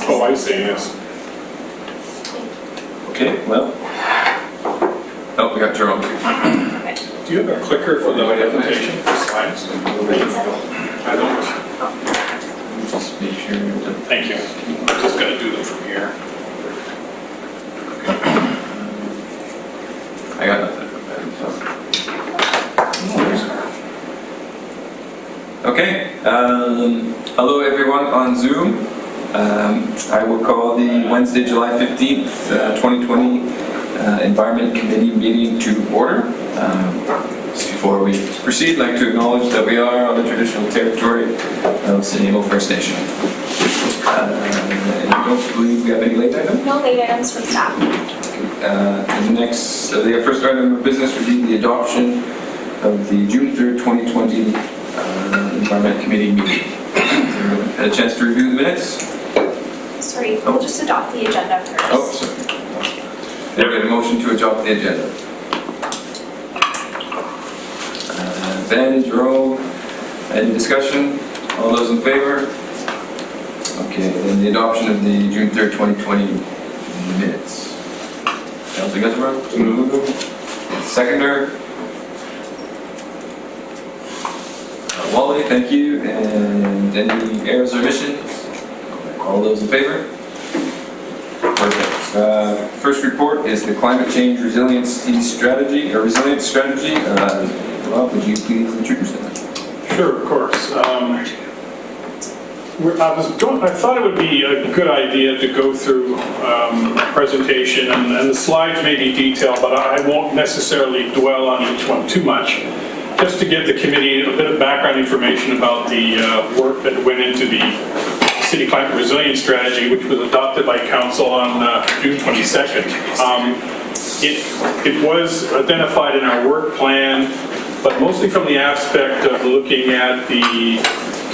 Oh, I see, yes. Okay, well. Oh, we got Jerome. Do you have a clicker for the presentation for slides? I don't. Just make sure. Thank you. I'm just going to do them from here. I got nothing from that. Okay. Hello everyone on Zoom. I will call the Wednesday, July 15th, 2020 Environment Committee meeting to order. Just before we proceed, I'd like to acknowledge that we are on the traditional territory of Sinimo First Nation. And I don't believe we have any late items? No late items from staff. The first item of business would be the adoption of the June 3rd, 2020 Environment Committee meeting. Had a chance to review the minutes? Sorry, we'll just adopt the agenda first. Oh, sorry. There we have a motion to adopt the agenda. Ben, Jerome, any discussion? All those in favor? Okay, then the adoption of the June 3rd, 2020 minutes. Councilor Guttenberg? Seconder? Wally, thank you. And any errors or omissions? All those in favor? Perfect. First report is the Climate Change Resilience Strategy. Rob, would you please introduce that? Sure, of course. I thought it would be a good idea to go through a presentation, and the slides may be detailed, but I won't necessarily dwell on each one too much. Just to give the committee a bit of background information about the work that went into the City Climate Resilience Strategy, which was adopted by Council on June 22nd. It was identified in our work plan, but mostly from the aspect of looking at the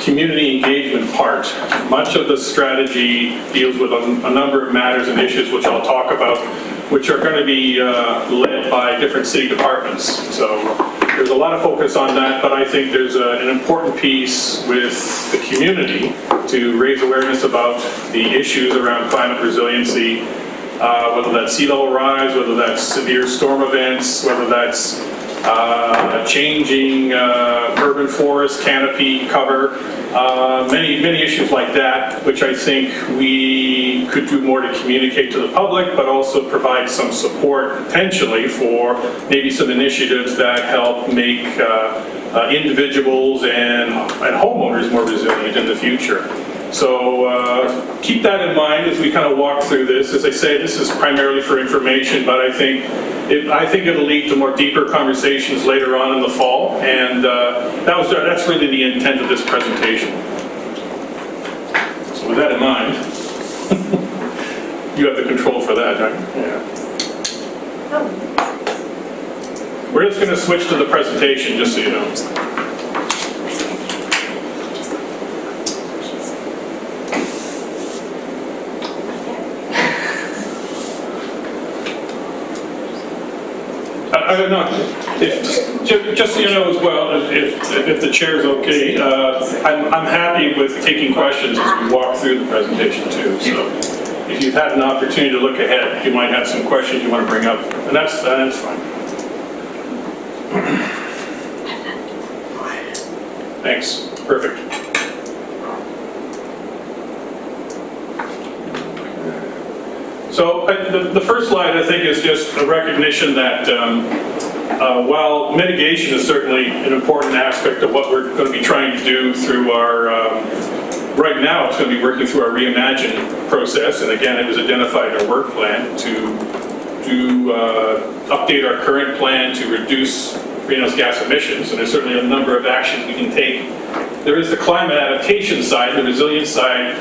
community engagement part. Much of the strategy deals with a number of matters and issues, which I'll talk about, which are going to be led by different city departments. So there's a lot of focus on that, but I think there's an important piece with the community to raise awareness about the issues around climate resiliency, whether that's sea level rise, whether that's severe storm events, whether that's changing urban forest canopy cover, many issues like that, which I think we could do more to communicate to the public, but also provide some support potentially for maybe some initiatives that help make individuals and homeowners more resilient in the future. So keep that in mind as we kind of walk through this. As I say, this is primarily for information, but I think it'll lead to more deeper conversations later on in the fall, and that's really the intent of this presentation. So with that in mind, you have the control for that, right? Yeah. We're just going to switch to the presentation, just so you know. I don't know. Just so you know as well, if the chair's okay, I'm happy with taking questions as we walk through the presentation too. So if you've had an opportunity to look ahead, you might have some questions you want to bring up, and that's fine. Thanks. Perfect. So the first slide, I think, is just a recognition that while mitigation is certainly an important aspect of what we're going to be trying to do through our, right now it's going to be working through our Reimagine process, and again, it was identified in our work plan to update our current plan to reduce greenhouse gas emissions, and there's certainly a number of actions we can take. There is the climate adaptation side, the resilience side,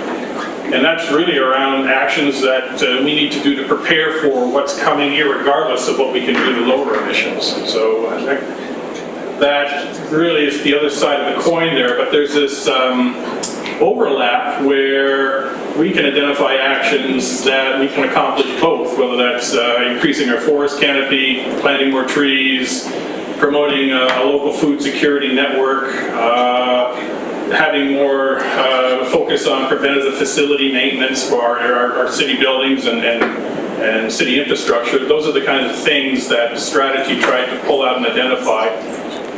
and that's really around actions that we need to do to prepare for what's coming, irregardless of what we can do to lower emissions. So that really is the other side of the coin there, but there's this overlap where we can identify actions that we can accomplish both, whether that's increasing our forest canopy, planting more trees, promoting a local food security network, having more focus focus on preventative facility maintenance for our city buildings and city infrastructure. Those are the kinds of things that the strategy tried to pull out and identify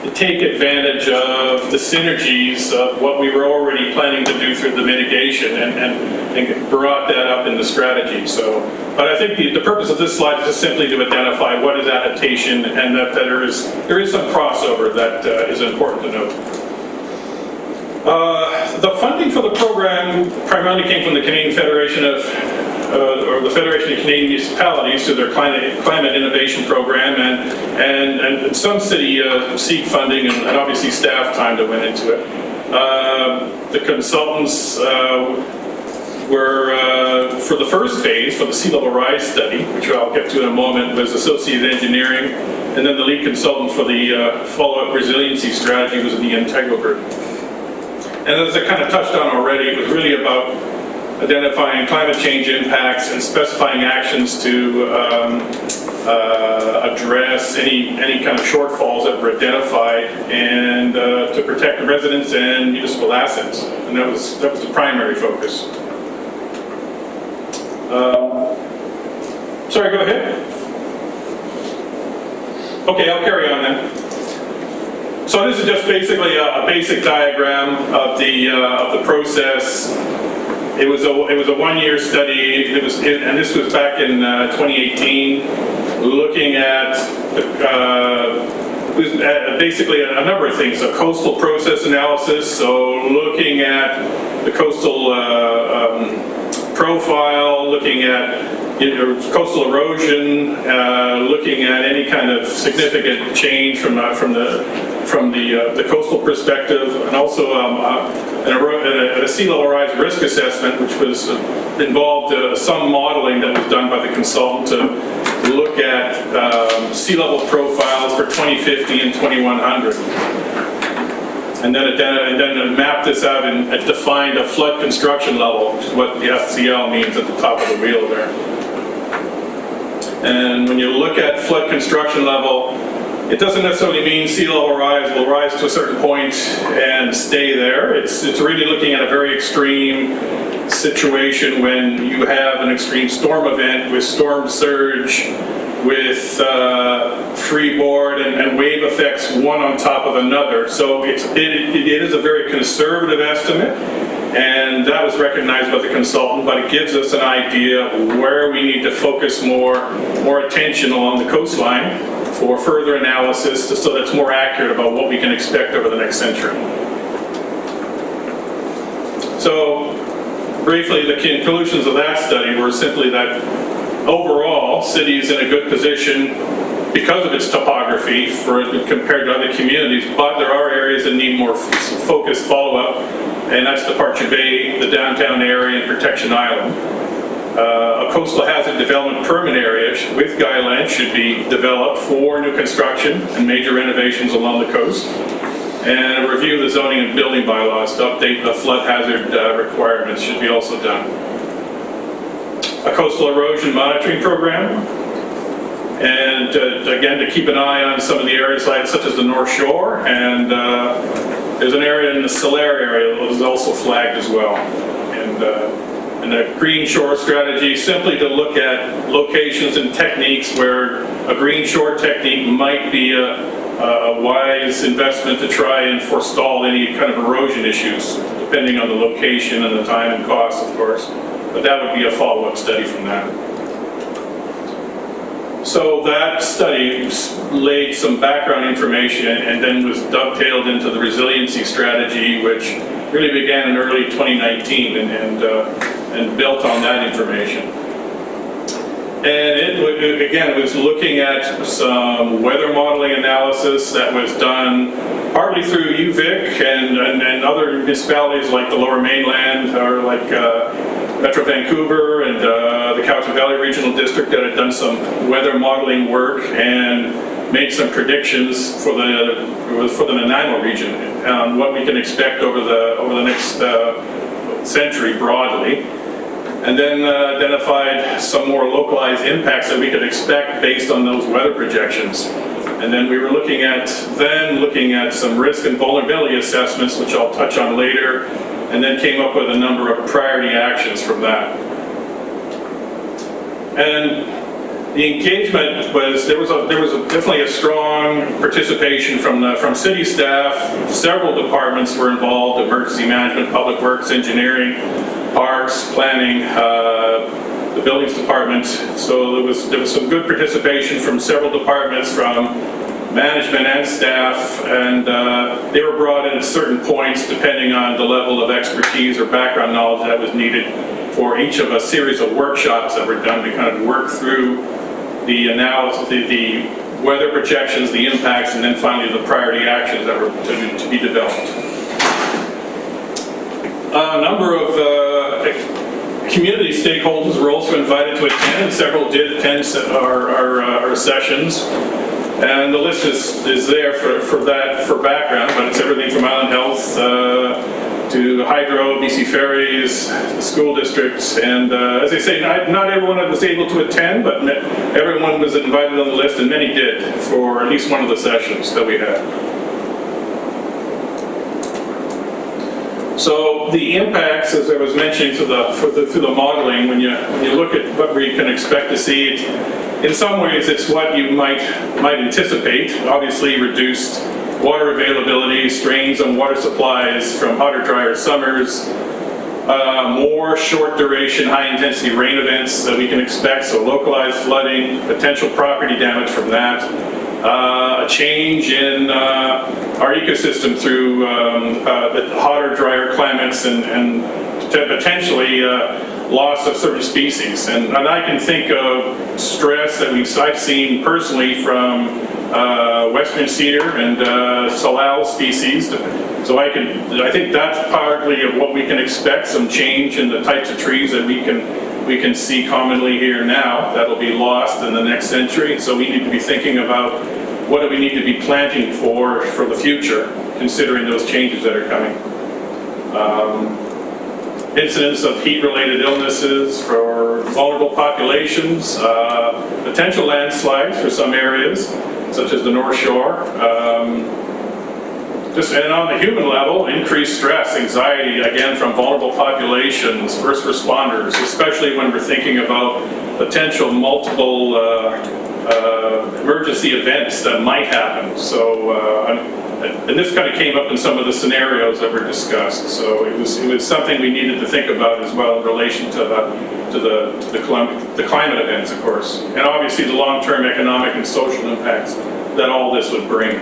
to take advantage of the synergies of what we were already planning to do through the mitigation and brought that up in the strategy. So, but I think the purpose of this slide is just simply to identify what is adaptation and that there is some crossover that is important to note. The funding for the program primarily came from the Canadian Federation or the Federation of Canadian Municipalities through their climate innovation program and some city seed funding and obviously staff time that went into it. The consultants were, for the first phase, for the sea level rise study, which I'll get to in a moment, was Associated Engineering, and then the lead consultant for the follow-up resiliency strategy was the Untitled Group. And as I kind of touched on already, it was really about identifying climate change impacts and specifying actions to address any kind of shortfalls that were identified and to protect the residents and municipal assets. And that was the primary focus. Sorry, go ahead. Okay, I'll carry on then. So this is just basically a basic diagram of the process. It was a one-year study. And this was back in 2018, looking at basically a number of things. A coastal process analysis, so looking at the coastal profile, looking at coastal erosion, looking at any kind of significant change from the coastal perspective, and also a sea level rise risk assessment, which was involved some modeling that was done by the consultant to look at sea level profiles for 2050 and 2100. And then map this out and defined a flood construction level, which is what the FCL means at the top of the wheel there. And when you look at flood construction level, it doesn't necessarily mean sea level rise will rise to a certain point and stay there. It's really looking at a very extreme situation when you have an extreme storm event with storm surge, with freeboard and wave effects one on top of another. So it is a very conservative estimate, and that was recognized by the consultant, but it gives us an idea where we need to focus more attention along the coastline for further analysis so that it's more accurate about what we can expect over the next century. So briefly, the conclusions of that study were simply that overall, city is in a good position because of its topography compared to other communities, but there are areas that need more focused follow-up, and that's Departure Bay, the downtown area, and Protection Island. A coastal hazard development permit area with guidelines should be developed for new construction and major renovations along the coast. And a review of the zoning and building bylaws to update the flood hazard requirements should be also done. A coastal erosion monitoring program, and again to keep an eye on some of the areas such as the North Shore, and there's an area in the Solaire area that was also flagged as well. And a green shore strategy, simply to look at locations and techniques where a green shore technique might be a wise investment to try and forestall any kind of erosion issues, depending on the location and the time and cost, of course. But that would be a follow-up study from that. So that study laid some background information and then was dovetailed into the resiliency strategy, which really began in early 2019 and built on that information. And it was looking at some weather modeling analysis that was done partly through UVic and other municipalities like the Lower Mainland or like Metro Vancouver and the Cowichan Valley Regional District that had done some weather modeling work and made some predictions for the Nanaimo region on what we can expect over the next century broadly. And then identified some more localized impacts that we could expect based on those weather projections. And then we were looking at some risk and vulnerability assessments, which I'll touch on later, and then came up with a number of priority actions from that. And the engagement was, there was definitely a strong participation from city staff. Several departments were involved: emergency management, public works, engineering, parks, planning, the buildings department. So there was some good participation from several departments, from management and staff, and they were brought in at certain points depending on the level of expertise or background knowledge that was needed for each of a series of workshops that were done to kind of work through the analysis, the weather projections, the impacts, and then finally the priority actions that were to be developed. A number of community stakeholders were also invited to attend, and several did attend our sessions. And the list is there for background, but it's everything from Island Health to Hydro, BC Ferries, the school districts, and as I say, not everyone was able to attend, but everyone was invited on the list, and many did for at least one of the sessions that we had. So the impacts, as I was mentioning, through the modeling, when you look at what we can expect to see, in some ways it's what you might anticipate. Obviously, reduced water availability, strains on water supplies from hotter, drier summers, more short duration, high intensity rain events that we can expect, so localized flooding, potential property damage from that, a change in our ecosystem through the hotter, drier climates, and potentially loss of certain species. And I can think of stress that I've seen personally from western cedar and salal species. So I think that's partly of what we can expect, some change in the types of trees that we can see commonly here now that'll be lost in the next century. So we need to be thinking about what do we need to be planting for the future, considering those changes that are coming. Incidents of heat-related illnesses for vulnerable populations, potential landslides for some areas, such as the North Shore. And on the human level, increased stress, anxiety, again, from vulnerable populations, first responders, especially when we're thinking about potential multiple emergency events that might happen. So, and this kind of came up in some of the scenarios that were discussed. So it was something we needed to think about as well in relation to the climate events, of course, and obviously the long-term economic and social impacts that all this would bring.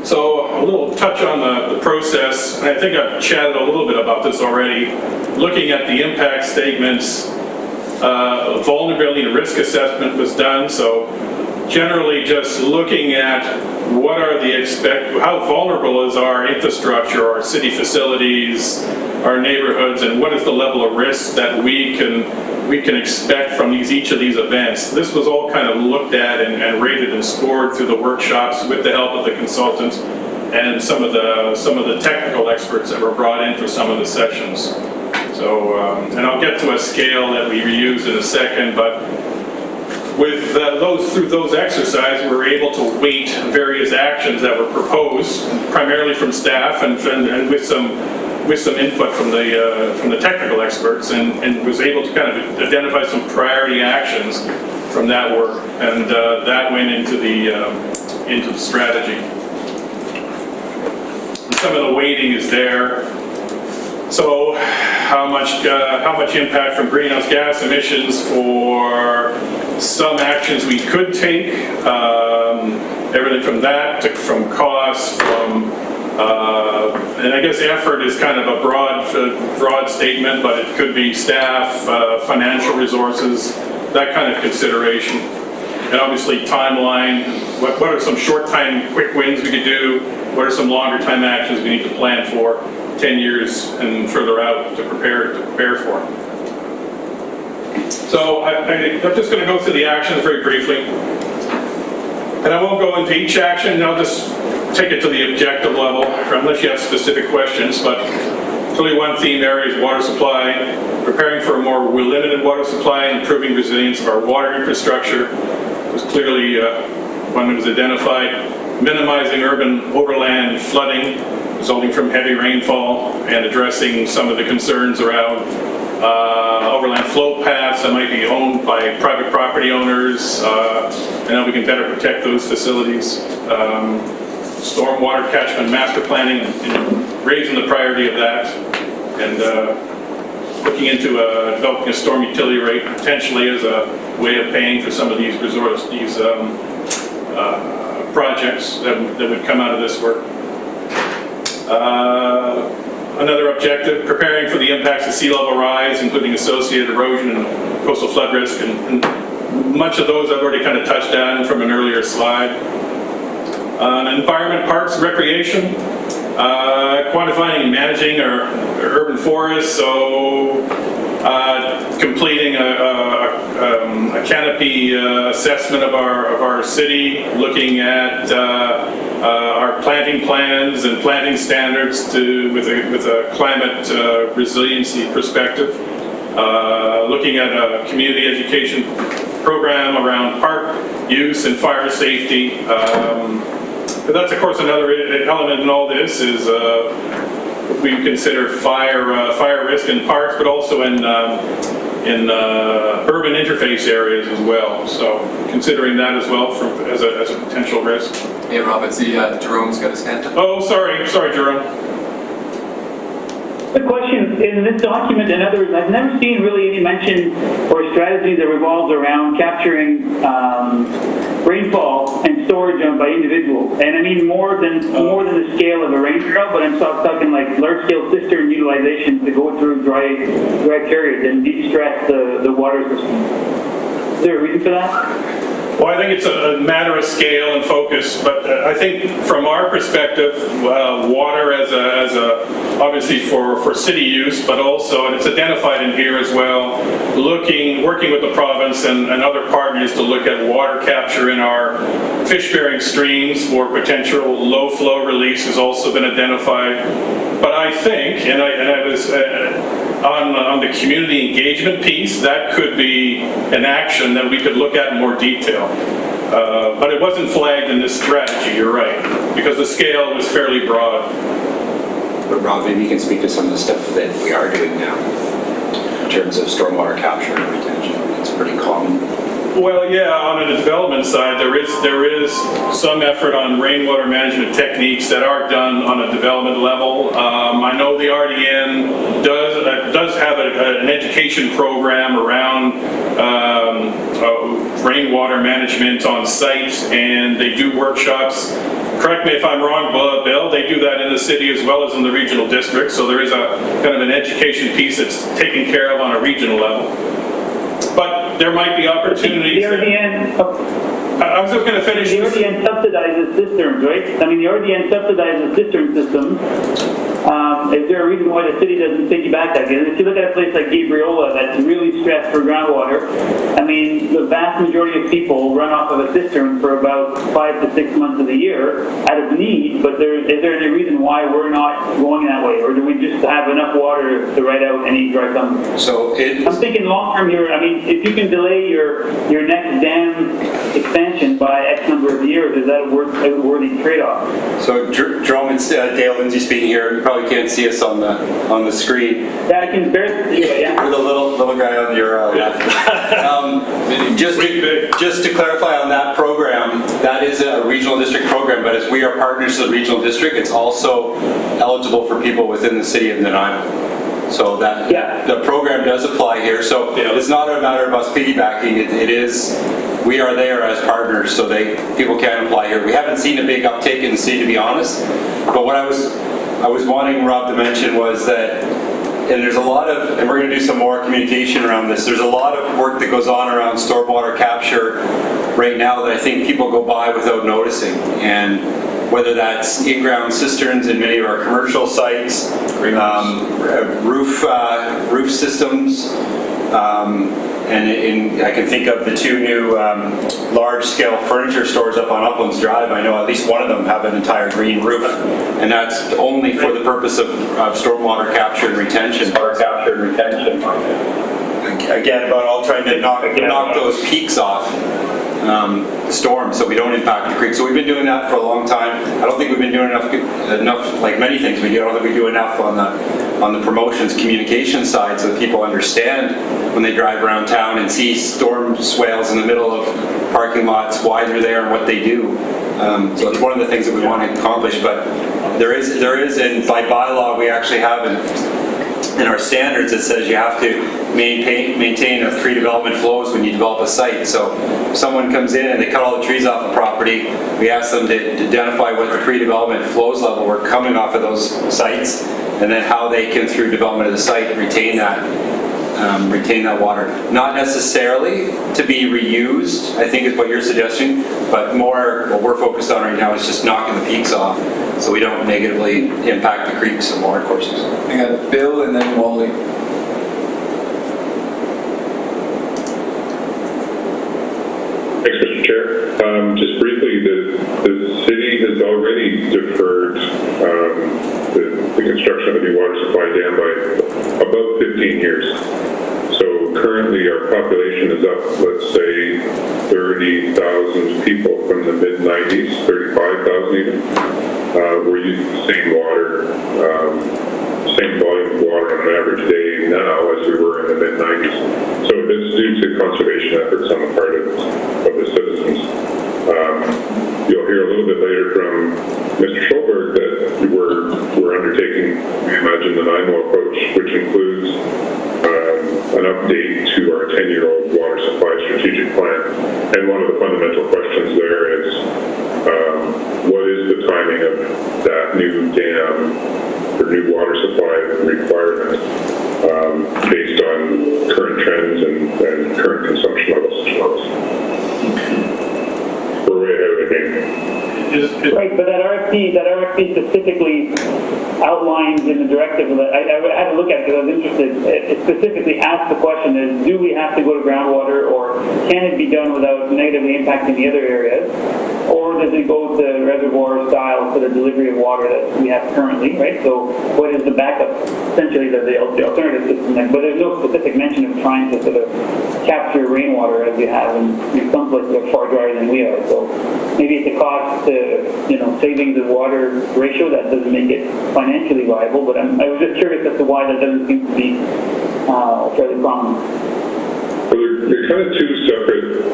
So a little touch on the process, and I think I've chatted a little bit about this already. Looking at the impact statements, vulnerability and risk assessment was done. So generally just looking at what are how vulnerable is our infrastructure, our city facilities, our neighborhoods, and what is the level of risk that we can expect from each of these events. This was all kind of looked at and rated and scored through the workshops with the help of the consultants and some of the technical experts that were brought in for some of the sessions. So, and I'll get to a scale that we reused in a second, but with through those exercises, we were able to weight various actions that were proposed, primarily from staff and with some input from the technical experts, and was able to kind of identify some priority actions from that work, and that went into the strategy. And some of the weighting is there. So how much impact from greenhouse gas emissions for some actions we could take, everything from that to from costs, from and I guess effort is kind of a broad statement, but it could be staff, financial resources, that kind of consideration. And obviously timeline, what are some short time quick wins we could do, what are some longer time actions we need to plan for 10 years and further out to prepare for. So I'm just going to go through the actions very briefly. And I won't go into each action, I'll just take it to the objective level, unless you have specific questions, but clearly one theme area is water supply, preparing for a more limited water supply and improving resilience of our water infrastructure was clearly one that was identified, minimizing urban overland flooding, resulting from heavy rainfall and addressing some of the concerns around overland flow paths that might be owned by private property owners, and how we can better protect those facilities. Stormwater catchment master planning and raising the priority of that, and looking into developing a storm utility rate potentially as a way of paying for some of these projects that would come out of this work. Another objective, preparing for the impacts of sea level rise, including associated erosion and coastal flood risk, and much of those I've already kind of touched on from an earlier slide. Environment, parks, and recreation, quantifying and managing our urban forests, so completing a canopy assessment of our city, looking at our planting plans and planting standards with a climate resiliency perspective, looking at a community education program around park use and fire safety. But that's, of course, another element in all this is we consider fire risk in parks, but also in urban interface areas as well. So considering that as well as a potential risk. Hey, Rob, I see Jerome's got his hand up. Oh, sorry, Jerome. The question in this document and others, I've never seen really any mention or strategy that revolves around capturing rainfall and storage by individuals. And I mean more than the scale of a rain trail, but I'm talking like large-scale cistern utilization to go through dry periods and de-stress the water system. Is there a reason for that? Well, I think it's a matter of scale and focus, but I think from our perspective, water as a obviously for city use, but also, and it's identified in here as well, working with the province and other partners to look at water capture in our fish-bearing streams for potential low flow release has also been identified. But I think, and I was on the community engagement piece, that could be an action that we could look at in more detail. But it wasn't flagged in this strategy, you're right, because the scale was fairly broad. But Rob, maybe you can speak to some of the stuff that we are doing now in terms of stormwater capture and retention. It's pretty common. Well, yeah, on the development side, there is some effort on rainwater management techniques that are done on a development level. I know the RDN does have an education program around rainwater management on site, and they do workshops. Correct me if I'm wrong, Bill, they do that in the city as well as in the regional district, so there is a kind of an education piece that's taken care of on a regional level. But there might be opportunities. The RDN, I was just going to finish. The RDN subsidizes cisterns, right? I mean, the RDN subsidizes cistern systems. Is there a reason why the city doesn't piggyback that? Because if you look at a place like Gabriola that's really stressed for groundwater, I mean, the vast majority of people run off of a cistern for about 5 to 6 months of the year out of need, but is there any reason why we're not going that way? Or do we just have enough water to ride out any dry summer? So I'm thinking long term here. I mean, if you can delay your next dam expansion by X number of years, is that a worthy trade-off? So Jerome, it's Dale Lindsay speaking here. You probably can't see us on the screen. Yeah, I can barely see it, yeah. You're the little guy on your left. Just to clarify on that program, that is a regional district program, but as we are partners to the regional district, it's also eligible for people within the city of Nanaimo. So that the program does apply here. So it's not a matter of us piggybacking. It is, we are there as partners, so people can apply here. We haven't seen a big uptake in the city, to be honest. But what I was wanting Rob to mention was that, and there's a lot of, and we're going to do some more communication around this, there's a lot of work that goes on around stormwater capture right now that I think people go by without noticing. And whether that's in-ground cisterns in many of our commercial sites, roof systems, and I can think of the two new large-scale furniture stores up on Uplands Drive. I know at least one of them have an entire green roof, and that's only for the purpose of stormwater capture and retention. Again, about all trying to knock those peaks off. storms, so we don't impact the creek. So we've been doing that for a long time. I don't think we've been doing enough like many things we do. I don't think we do enough on the promotions communication side so that people understand when they drive around town and see storm swales in the middle of parking lots, why they're there and what they do. So it's one of the things that we want to accomplish, but there is, and by bylaw, we actually have in our standards, it says you have to maintain a pre-development flows when you develop a site. So if someone comes in and they cut all the trees off a property, we ask them to identify what the pre-development flows level were coming off of those sites, and then how they can, through development of the site, retain that water. Not necessarily to be reused, I think is what you're suggesting, but more what we're focused on right now is just knocking the peaks off so we don't negatively impact the creeks and water courses. I got Bill and then Wally. Thanks, Mr. Chair. Just briefly, the city has already deferred the construction of a new water supply dam by about 15 years. So currently our population is up, let's say, 30,000 people from the mid-90s, 35,000 even. We're using the same water, same volume of water on an average day now as we were in the mid-90s. So it's due to conservation efforts on the part of the citizens. You'll hear a little bit later from Mr. Schulberg that we're undertaking, we imagine, the NIMO approach, which includes an update to our 10-year-old water supply strategic plan. And one of the fundamental questions there is, what is the timing of that new dam or new water supply requirement based on current trends and current consumption levels? We're way ahead of the game. Right, but that RFP specifically outlines in the directive, I had to look at it because I was interested, it specifically asks the question is, do we have to go to groundwater, or can it be done without negatively impacting the other areas? Or does it go to reservoir style for the delivery of water that we have currently, right? So what is the backup, essentially the alternative system? But there's no specific mention of trying to sort of capture rainwater as we have in some places that are far drier than we are. So maybe it's a cost to, savings of water ratio that doesn't make it financially viable, but I was just curious as to why that doesn't seem to be fairly prominent. Well, they're kind of two separate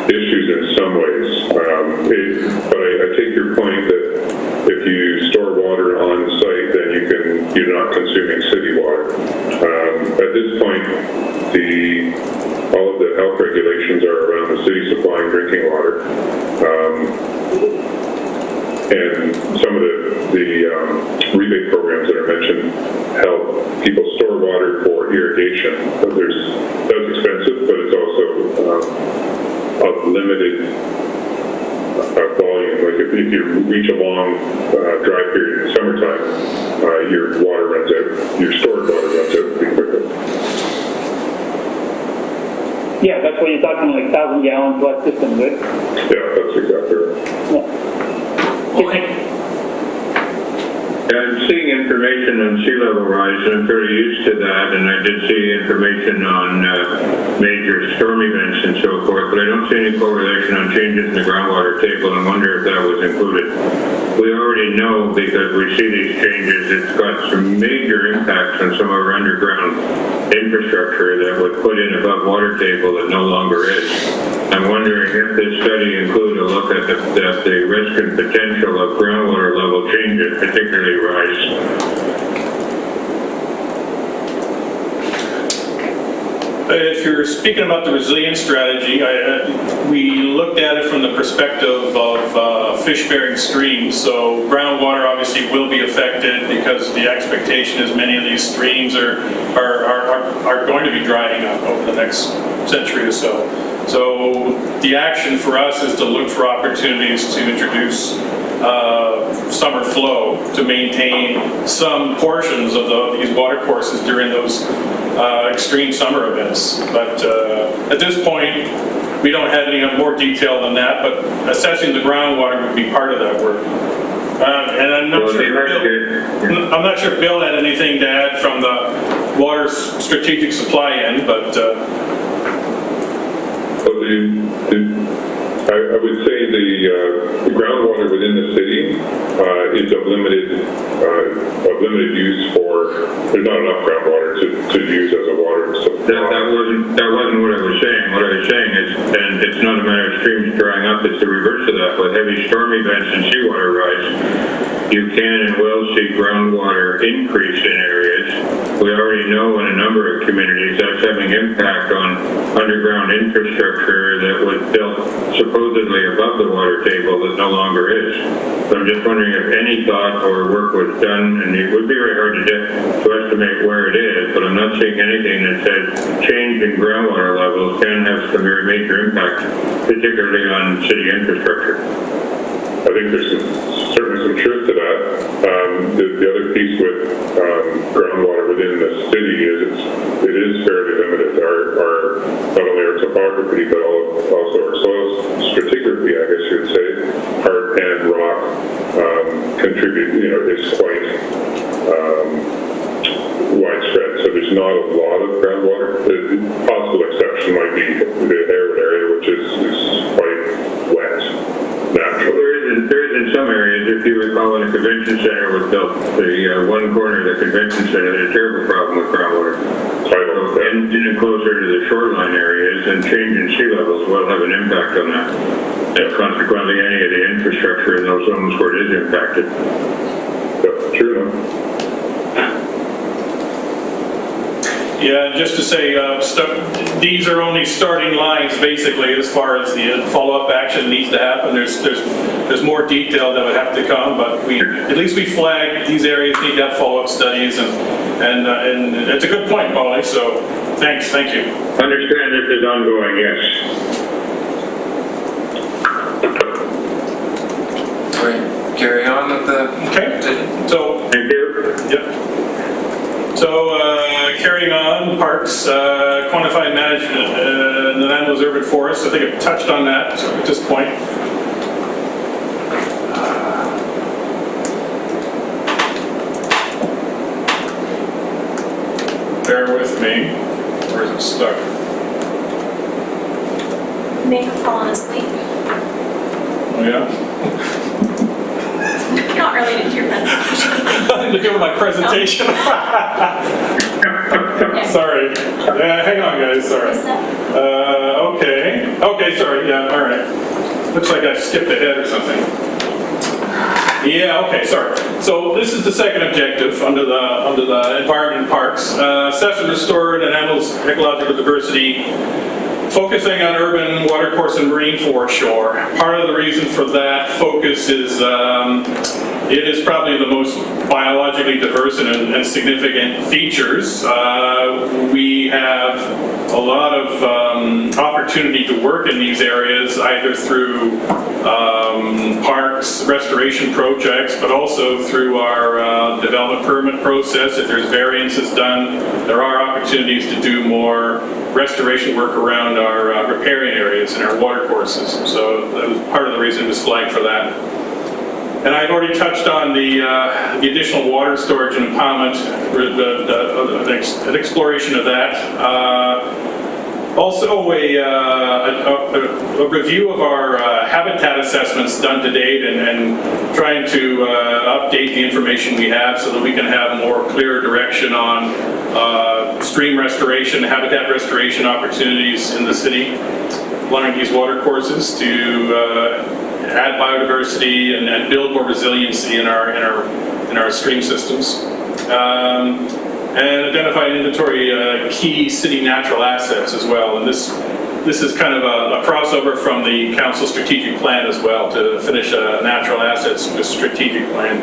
issues in some ways, but I take your point that if you store water on site, then you're not consuming city water. At this point, all of the health regulations are around the city supplying drinking water, and some of the rebate programs that are mentioned help people store water for irrigation. But that's expensive, but it's also of limited volume. Like if you reach a long dry period in summertime, your water runs out, your stored water runs out pretty quickly. Yeah, that's what you're talking like 1,000 gallon plus systems, right? Yeah, that's exactly right. Yeah. I'm seeing information on sea level rise, and I'm fairly used to that, and I did see information on major storm events and so forth, but I don't see any correlation on changes in the groundwater table, and wonder if that was included. We already know, because we see these changes, it's got some major impacts on some of our underground infrastructure that would put in above water table that no longer is. I'm wondering if this study include a look at the risk and potential of groundwater level changes, particularly rise. If you're speaking about the resilience strategy, we looked at it from the perspective of fish-bearing streams. So groundwater obviously will be affected because the expectation is many of these streams are going to be drying up over the next century or so. So the action for us is to look for opportunities to introduce summer flow to maintain some portions of these water courses during those extreme summer events. But at this point, we don't have any more detail than that, but assessing the groundwater would be part of that work. And I'm not sure Bill had anything to add from the water strategic supply end, but... Well, I would say the groundwater within the city is of limited use for. There's not enough groundwater to use as a water supply. That wasn't what I was saying. What I was saying is, and it's not a matter of streams drying up, it's the reverse of that. With heavy storm events and seawater rise, you can and will see groundwater increase in areas. We already know in a number of communities that's having impact on underground infrastructure that was built supposedly above the water table that no longer is. So I'm just wondering if any thought or work was done, and it would be very hard to estimate where it is, but I'm not seeing anything that says change in groundwater levels can have some very major impact, particularly on city infrastructure. I think there's certainly some truth to that. The other piece with groundwater within the city is it is fairly limited. Not only our topography, but also our soil stratigraphy, I guess you would say, hard pan rock contribute. Is quite widespread. So there's not a lot of groundwater. The possible exception might be the Harewood area, which is quite wet naturally. There is in some areas, if you recall, when the convention center was built, the one corner of the convention center had a terrible problem with groundwater. And closer to the shoreline areas, and change in sea levels will have an impact on that. And consequently, any of the infrastructure in those zones where it is impacted. Yeah, true enough. Yeah, just to say, these are only starting lines basically as far as the follow-up action needs to happen. There's more detail that would have to come, but at least we flagged these areas need to have follow-up studies, and it's a good point, Molly. So thank you. Understand this is ongoing, yes. Right. Carry on with the. Okay. So. Thank you. Yep. So, carrying on, parks, quantified management, the animals urban forests. I think I've touched on that at this point. Bear with me. Where is it stuck? You may have fallen asleep. Oh, yeah? Not related to your presentation. Nothing to do with my presentation. Sorry. Hang on, guys. Sorry. Okay, sorry. Yeah, all right. Looks like I skipped ahead or something. Yeah, okay, sorry. So this is the second objective under the environment and parks. Assess and restore an animal's ecological diversity, focusing on urban, watercourse, and marine foreshore. Part of the reason for that focus is it is probably the most biologically diverse and significant features. We have a lot of opportunity to work in these areas, either through parks, restoration projects, but also through our development permit process. If there's variances done, there are opportunities to do more restoration work around our riparian areas and our watercourses. So that was part of the reason it was flagged for that. And I'd already touched on the additional water storage and impoundment, an exploration of that. Also a review of our habitat assessments done to date and trying to update the information we have so that we can have more clear direction on stream restoration, habitat restoration opportunities in the city along these water courses to add biodiversity and build more resiliency in our stream systems. And identify and inventory key city natural assets as well. And this is kind of a crossover from the council strategic plan as well to finish a natural assets with strategic plan.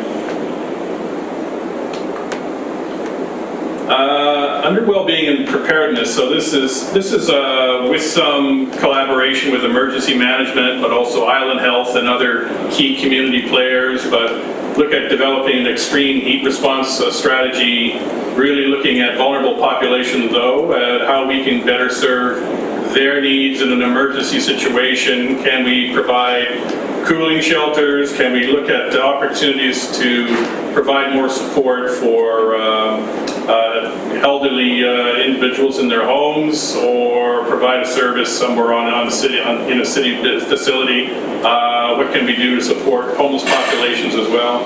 Under well-being and preparedness, so this is with some collaboration with emergency management, but also island health and other key community players, but look at developing an extreme heat response strategy, really looking at vulnerable populations though, at how we can better serve their needs in an emergency situation. Can we provide cooling shelters? Can we look at opportunities to provide more support for elderly individuals in their homes, or provide a service somewhere in a city facility. What can we do to support homeless populations as well?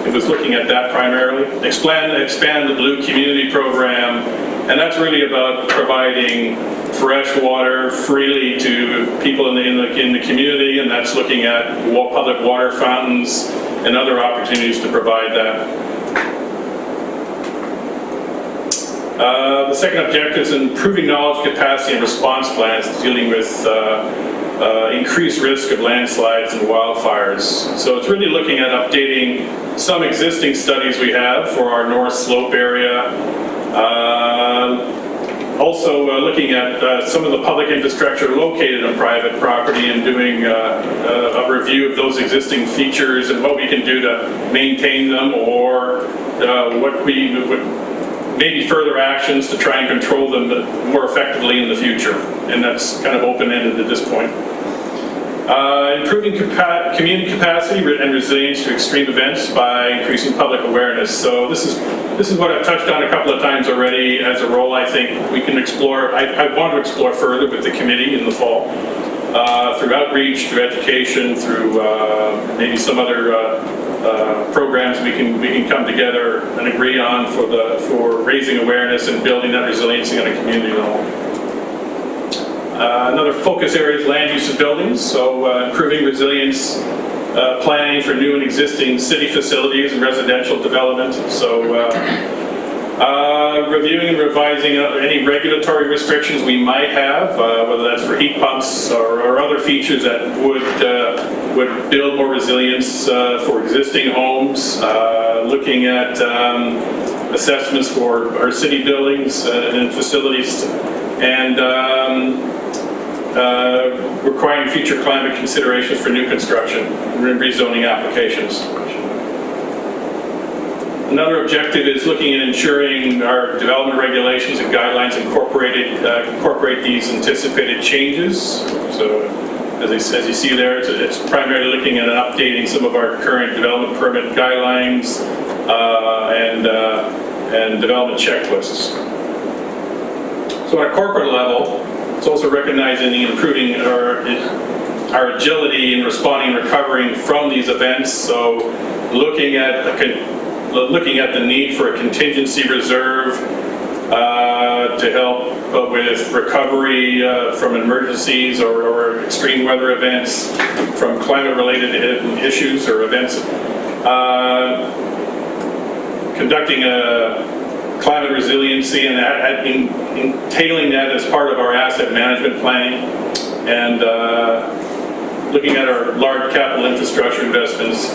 It was looking at that primarily. Expand the Blue Community Program, and that's really about providing fresh water freely to people in the community, and that's looking at public water fountains and other opportunities to provide that. The second objective is improving knowledge, capacity, and response plans dealing with increased risk of landslides and wildfires. So it's really looking at updating some existing studies we have for our North Slope area. Also looking at some of the public infrastructure located on private property and doing a review of those existing features and what we can do to maintain them, or what we would maybe further actions to try and control them more effectively in the future. And that's kind of open-ended at this point. Improving community capacity and resilience to extreme events by increasing public awareness. So this is what I've touched on a couple of times already as a role I think we can explore. I want to explore further with the committee in the fall, through outreach, through education, through maybe some other programs we can come together and agree on for raising awareness and building that resiliency on a community level. Another focus area is land use of buildings, so improving resilience planning for new and existing city facilities and residential development. So reviewing and revising any regulatory restrictions we might have, whether that's for heat pumps or other features that would build more resilience for existing homes, looking at assessments for our city buildings and facilities, and requiring future climate considerations for new construction and rezoning applications. Another objective is looking at ensuring our development regulations and guidelines incorporate these anticipated changes. So as you see there, it's primarily looking at updating some of our current development permit guidelines and development checklists. So at a corporate level, it's also recognizing and improving our agility in responding and recovering from these events. So looking at the need for a contingency reserve to help with recovery from emergencies or extreme weather events, from climate-related issues or events. Conducting a climate resiliency and entailing that as part of our asset management planning, and looking at our large capital infrastructure investments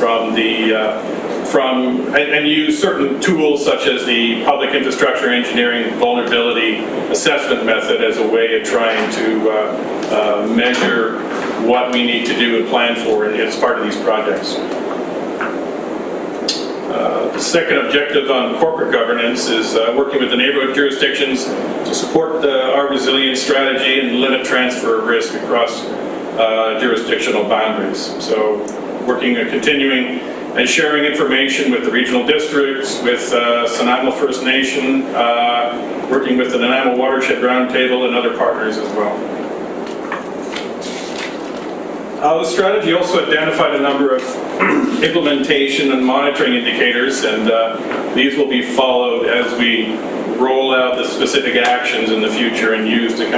and use certain tools such as the public infrastructure engineering vulnerability assessment method as a way of trying to measure what we need to do and plan for as part of these projects. The second objective on corporate governance is working with the neighborhood jurisdictions to support our resilience strategy and limit transfer of risk across jurisdictional boundaries. So working and continuing and sharing information with the regional districts, with Nanaimo First Nation, working with the Nanaimo Watershed Roundtable and other partners as well. The strategy also identified a number of implementation and monitoring indicators, and these will be followed as we roll out the specific actions in the future and use to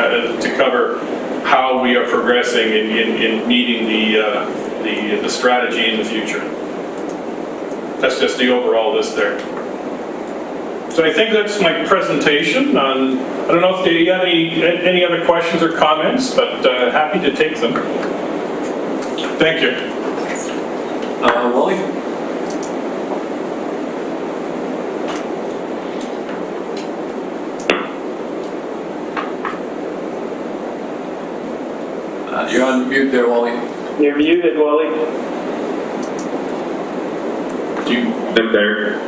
cover how we are progressing in meeting the strategy in the future. That's just the overall list there. So I think that's my presentation. I don't know if you have any other questions or comments, but happy to take them. Thank you. Wally? You're on mute there, Wally. You're muted, Wally. Up there.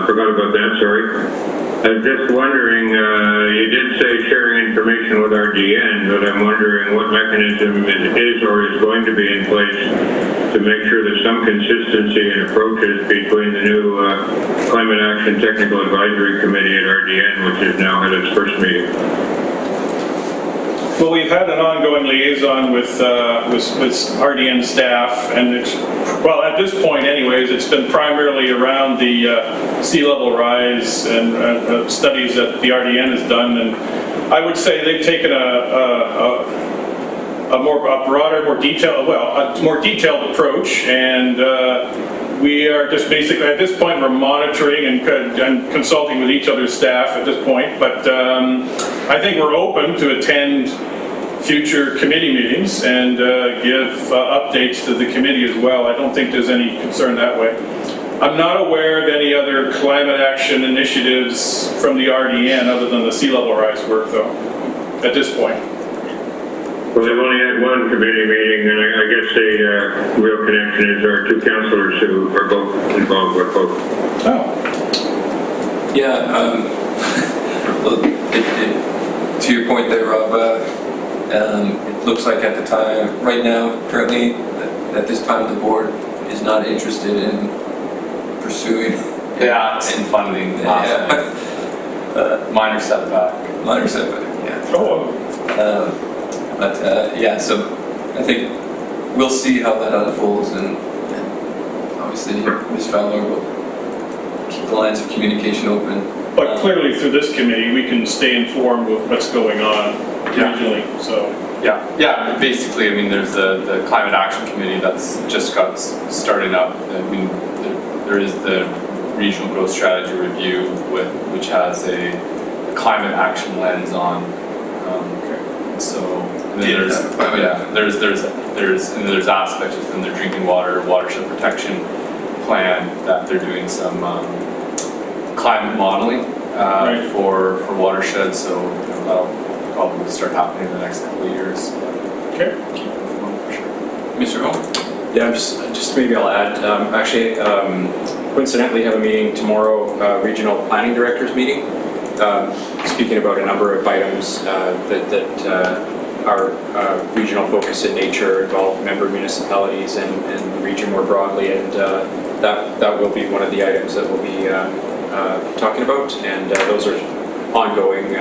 Forgot about that, sorry. I was just wondering, you did say sharing information with RDN, but I'm wondering what mechanism is or is going to be in place to make sure there's some consistency in approaches between the new Climate Action Technical Advisory Committee at RDN, which has now had its first meeting. Well, we've had an ongoing liaison with RDN staff, and it's, well, at this point anyways, it's been primarily around the sea level rise and studies that the RDN has done, and I would say they've taken a broader, more detailed, well, a more detailed approach, and we are just basically, at this point, we're monitoring and consulting with each other's staff at this point, but I think we're open to attend future committee meetings and give updates to the committee as well. I don't think there's any concern that way. I'm not aware of any other climate action initiatives from the RDN other than the sea level rise work, though, at this point. Well, they've only had one committee meeting, and I guess the real connection is our two councillors who are both involved with both. Oh. Yeah, to your point there, Rob, it looks like at the time, right now, currently, at this time, the board is not interested in pursuing. Yeah, in funding. Minor setback. Minor setback, yeah. Oh. Yeah, so I think we'll see how that unfolds, and obviously Ms. Fowler will keep the lines of communication open. But clearly through this committee, we can stay informed with what's going on regionally, so. Yeah, basically, I mean, there's the Climate Action Committee that's just got started up. I mean, there is the Regional Growth Strategy Review, which has a climate action lens on. So and then there's aspects within their drinking water watershed protection plan that they're doing some climate modeling for watersheds. So that'll probably start happening in the next couple of years. Okay. Mr. Hall? Yeah, just maybe I'll add. Actually, coincidentally, have a meeting tomorrow, regional planning directors meeting, speaking about a number of items that are regional focus in nature, involve member municipalities and the region more broadly, and that will be one of the items that we'll be talking about, and those are ongoing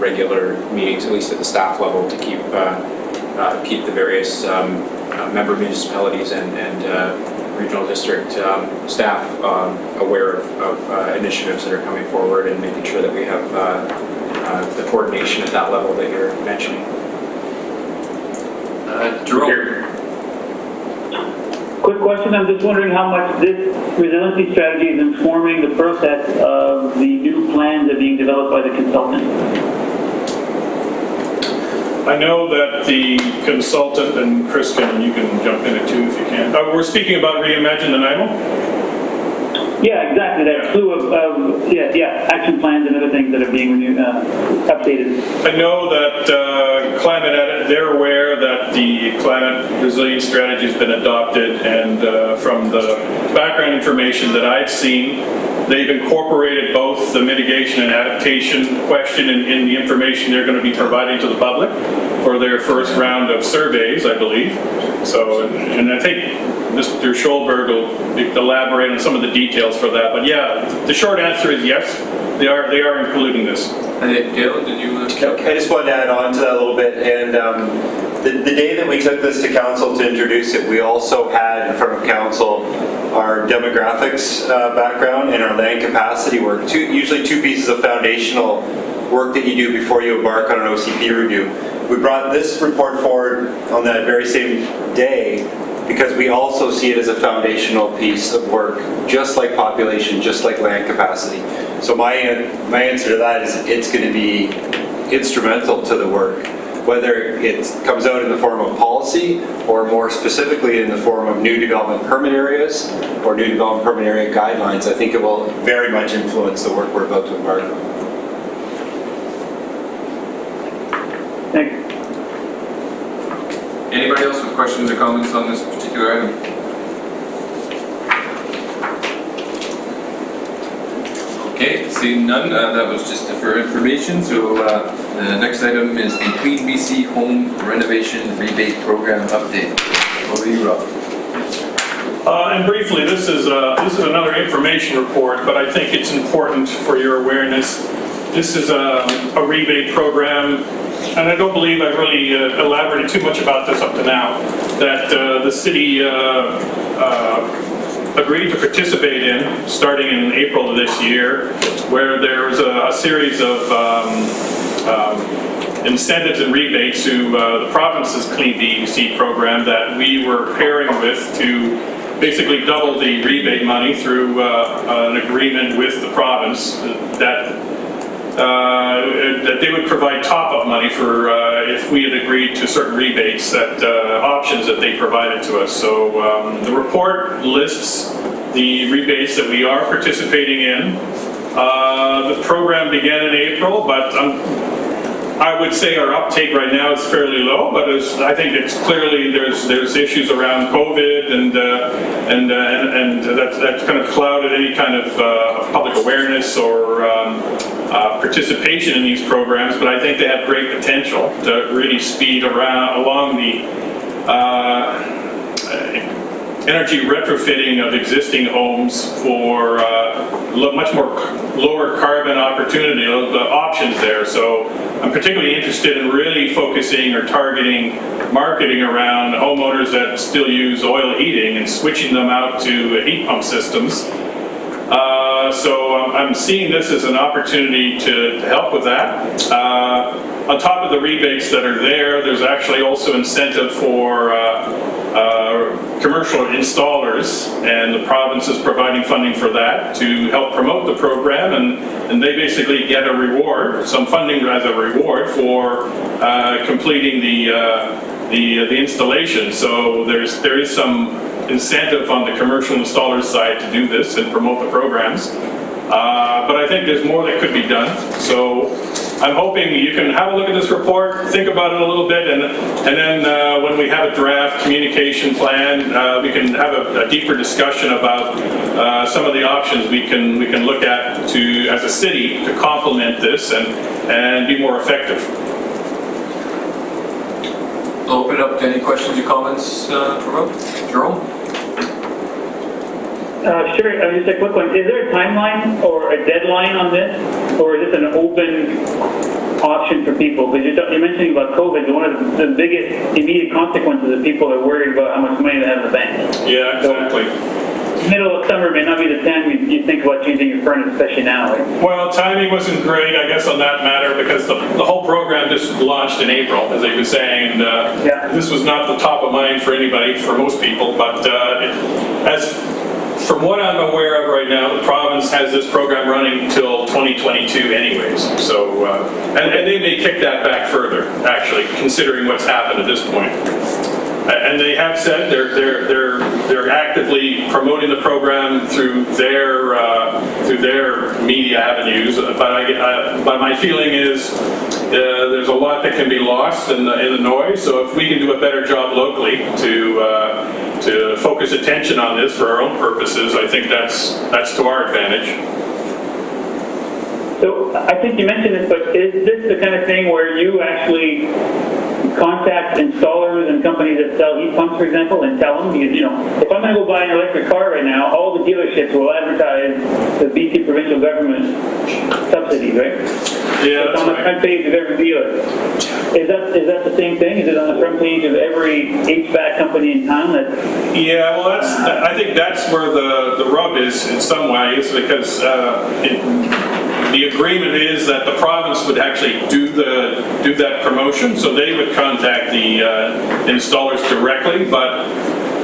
regular meetings, at least at the staff level, to keep the various member municipalities and regional district staff aware of initiatives that are coming forward, and making sure that we have the coordination at that level that you're mentioning. Jerome? Quick question, I'm just wondering how much this resiliency strategy is informing the process of the new plans that are being developed by the consultant. I know that the consultant, and Chris, you can jump in it too if you can. We're speaking about Reimagine Nanaimo? Yeah, exactly, that slew of action plans and other things that are being updated. I know that they're aware that the climate resilience strategy has been adopted, and from the background information that I've seen, they've incorporated both the mitigation and adaptation question in the information they're going to be providing to the public for their first round of surveys, I believe. So, and I think Mr. Schulberg will elaborate on some of the details for that. But yeah, the short answer is yes, they are including this. Gail, did you? I just wanted to add on to that a little bit, and the day that we took this to council to introduce it, we also had in front of council our demographics background and our land capacity work. Usually two pieces of foundational work that you do before you embark on an OCP review. We brought this report forward on that very same day because we also see it as a foundational piece of work, just like population, just like land capacity. So my answer to that is it's going to be instrumental to the work, whether it comes out in the form of policy or more specifically in the form of new development permit areas or new development permit area guidelines. I think it will very much influence the work we're about to embark on. Thanks. Anybody else with questions or comments on this particular item? Okay, Seeing none, that was just for information. So the next item is the Clean BC Home Renovation Rebate Program update. Over to you, Rob. And briefly, this is another information report, but I think it's important for your awareness. This is a rebate program, and I don't believe I've really elaborated too much about this up to now, that the city agreed to participate in starting in April of this year, where there was a series of incentives and rebates to the province's Clean BC program that we were pairing with to basically double the rebate money through an agreement with the province that they would provide top-up money for if we had agreed to certain rebates, that options that they provided to us. So the report lists the rebates that we are participating in. The program began in April, but I would say our uptake right now is fairly low, but I think it's clearly there's issues around COVID and that's kind of clouded any kind of public awareness or participation in these programs. But I think they have great potential to really speed along the energy retrofitting of existing homes for much more lower carbon opportunity, the options there. So I'm particularly interested in really focusing or targeting marketing around homeowners that still use oil heating and switching them out to heat pump systems. So I'm seeing this as an opportunity to help with that. On top of the rebates that are there, there's actually also incentive for commercial installers, and the province is providing funding for that to help promote the program, and they basically get a reward, some funding as a reward for completing the installation. So there is some incentive on the commercial installer side to do this and promote the programs. But I think there's more that could be done. So I'm hoping you can have a look at this report, think about it a little bit, and then when we have a draft communication plan, we can have a deeper discussion about some of the options we can look at to, as a city, to complement this and be more effective. I'll open it up to any questions or comments from Jerome? Sure, just a quick one. Is there a timeline or a deadline on this? Or is this an open option for people? Because you're mentioning about COVID, one of the biggest immediate consequences is people are worried about how much money they have in the bank. Yeah, exactly. So, middle of summer may not be the time you think about changing your furnace, especially now. Right? Well, timing wasn't great, I guess, on that matter, because the whole program just launched in April, as they were saying, and this was not the top of mind for anybody, for most people, but from what I'm aware of right now, the province has this program running till 2022 anyways. So, and they may kick that back further, actually, considering what's happened at this point. And they have said they're actively promoting the program through their media avenues. But my feeling is there's a lot that can be lost in the noise. So if we can do a better job locally to focus attention on this for our own purposes, I think that's to our advantage. So I think you mentioned this, but is this the kind of thing where you actually contact installers and companies that sell heat pumps, for example, and tell them, if I'm going to go buy an electric car right now, all the dealerships will advertise the BC provincial government subsidies, right? Yeah, it's on the front page of every dealer. Is that the same thing? Is it on the front page of every HVAC company in town? Yeah, well, I think that's where the rub is in some ways, because the agreement is that the province would actually do that promotion, so they would contact the installers directly, but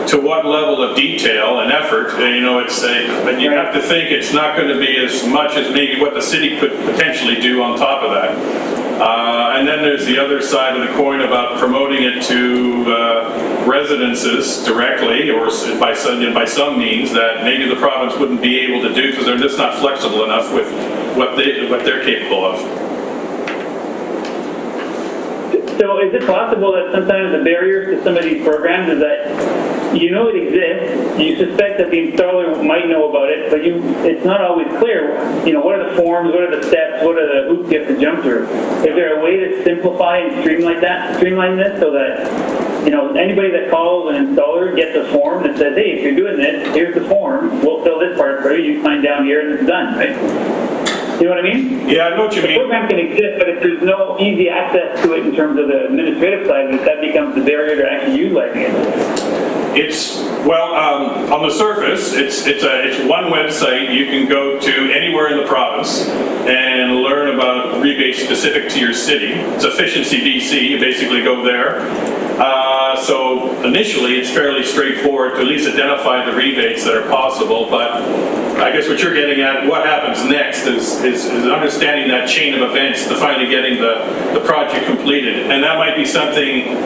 to what level of detail and effort, but you have to think it's not going to be as much as maybe what the city could potentially do on top of that. And then there's the other side of the coin about promoting it to residences directly, or by some means that maybe the province wouldn't be able to do because they're just not flexible enough with what they're capable of. So is it possible that sometimes the barriers to some of these programs is that you know it exists, you suspect that the installer might know about it, but it's not always clear, what are the forms, what are the steps, what are the hoops you have to jump through. Is there a way to simplify and streamline this so that, anybody that calls an installer gets a form that says, hey, if you're doing this, here's the form, we'll fill this part for you, you sign down here and it's done, right? You know what I mean? Yeah, I know what you The mean. program can exist, but if there's no easy access to it in terms of the administrative side of it, that becomes the barrier to actually utilizing it. On the surface, it's one website. You can go to anywhere in the province and learn about rebates specific to your city. It's Efficiency BC. You basically go there. So initially, it's fairly straightforward to at least identify the rebates that are possible. But I guess what you're getting at, what happens next, is understanding that chain of events to finally getting the project completed. And that might be something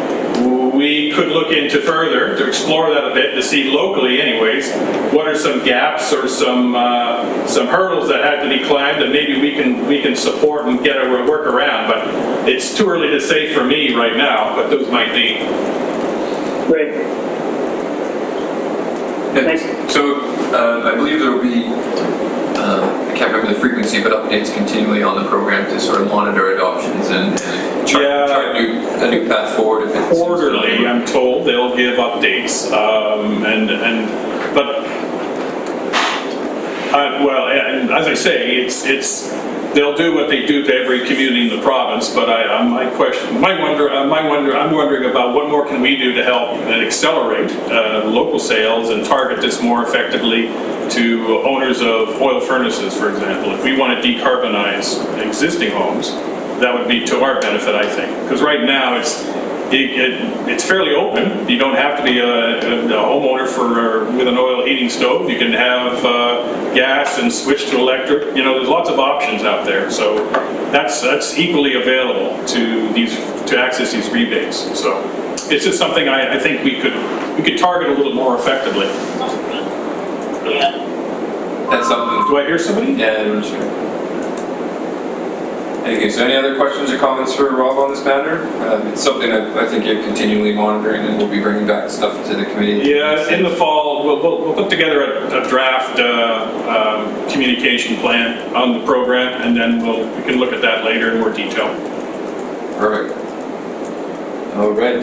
we could look into further to explore that a bit, to see locally anyways, what are some gaps or some hurdles that have to be climbed that maybe we can support and get a work around. But it's too early to say for me right now, but those might be. Great. Thanks. So I believe there will be, I can't remember the frequency, but updates continually on the program to sort of monitor adoptions and chart a new path forward. If it's Quarterly, I'm told they'll give updates, as I say, they'll do what they do to every community in the province. But I'm wondering about what more can we do to help and accelerate local sales and target this more effectively to owners of oil furnaces, for example. If we want to decarbonize existing homes, that would be to our benefit, I think. Because right now it's fairly open. You don't have to be a homeowner with an oil heating stove. You can have gas and switch to electric. There's lots of options out there. So that's equally available to access these rebates. So it's just something I think we could target a little more effectively. That's something. Do I hear somebody? Yeah, I'm sure. Okay, so any other questions or comments for Rob on this matter? It's something that I think you're continually monitoring, and we'll be bringing back stuff to the committee. Yeah, in the fall, we'll put together a draft communication plan on the program, and then we can look at that later in more detail. Perfect. All right,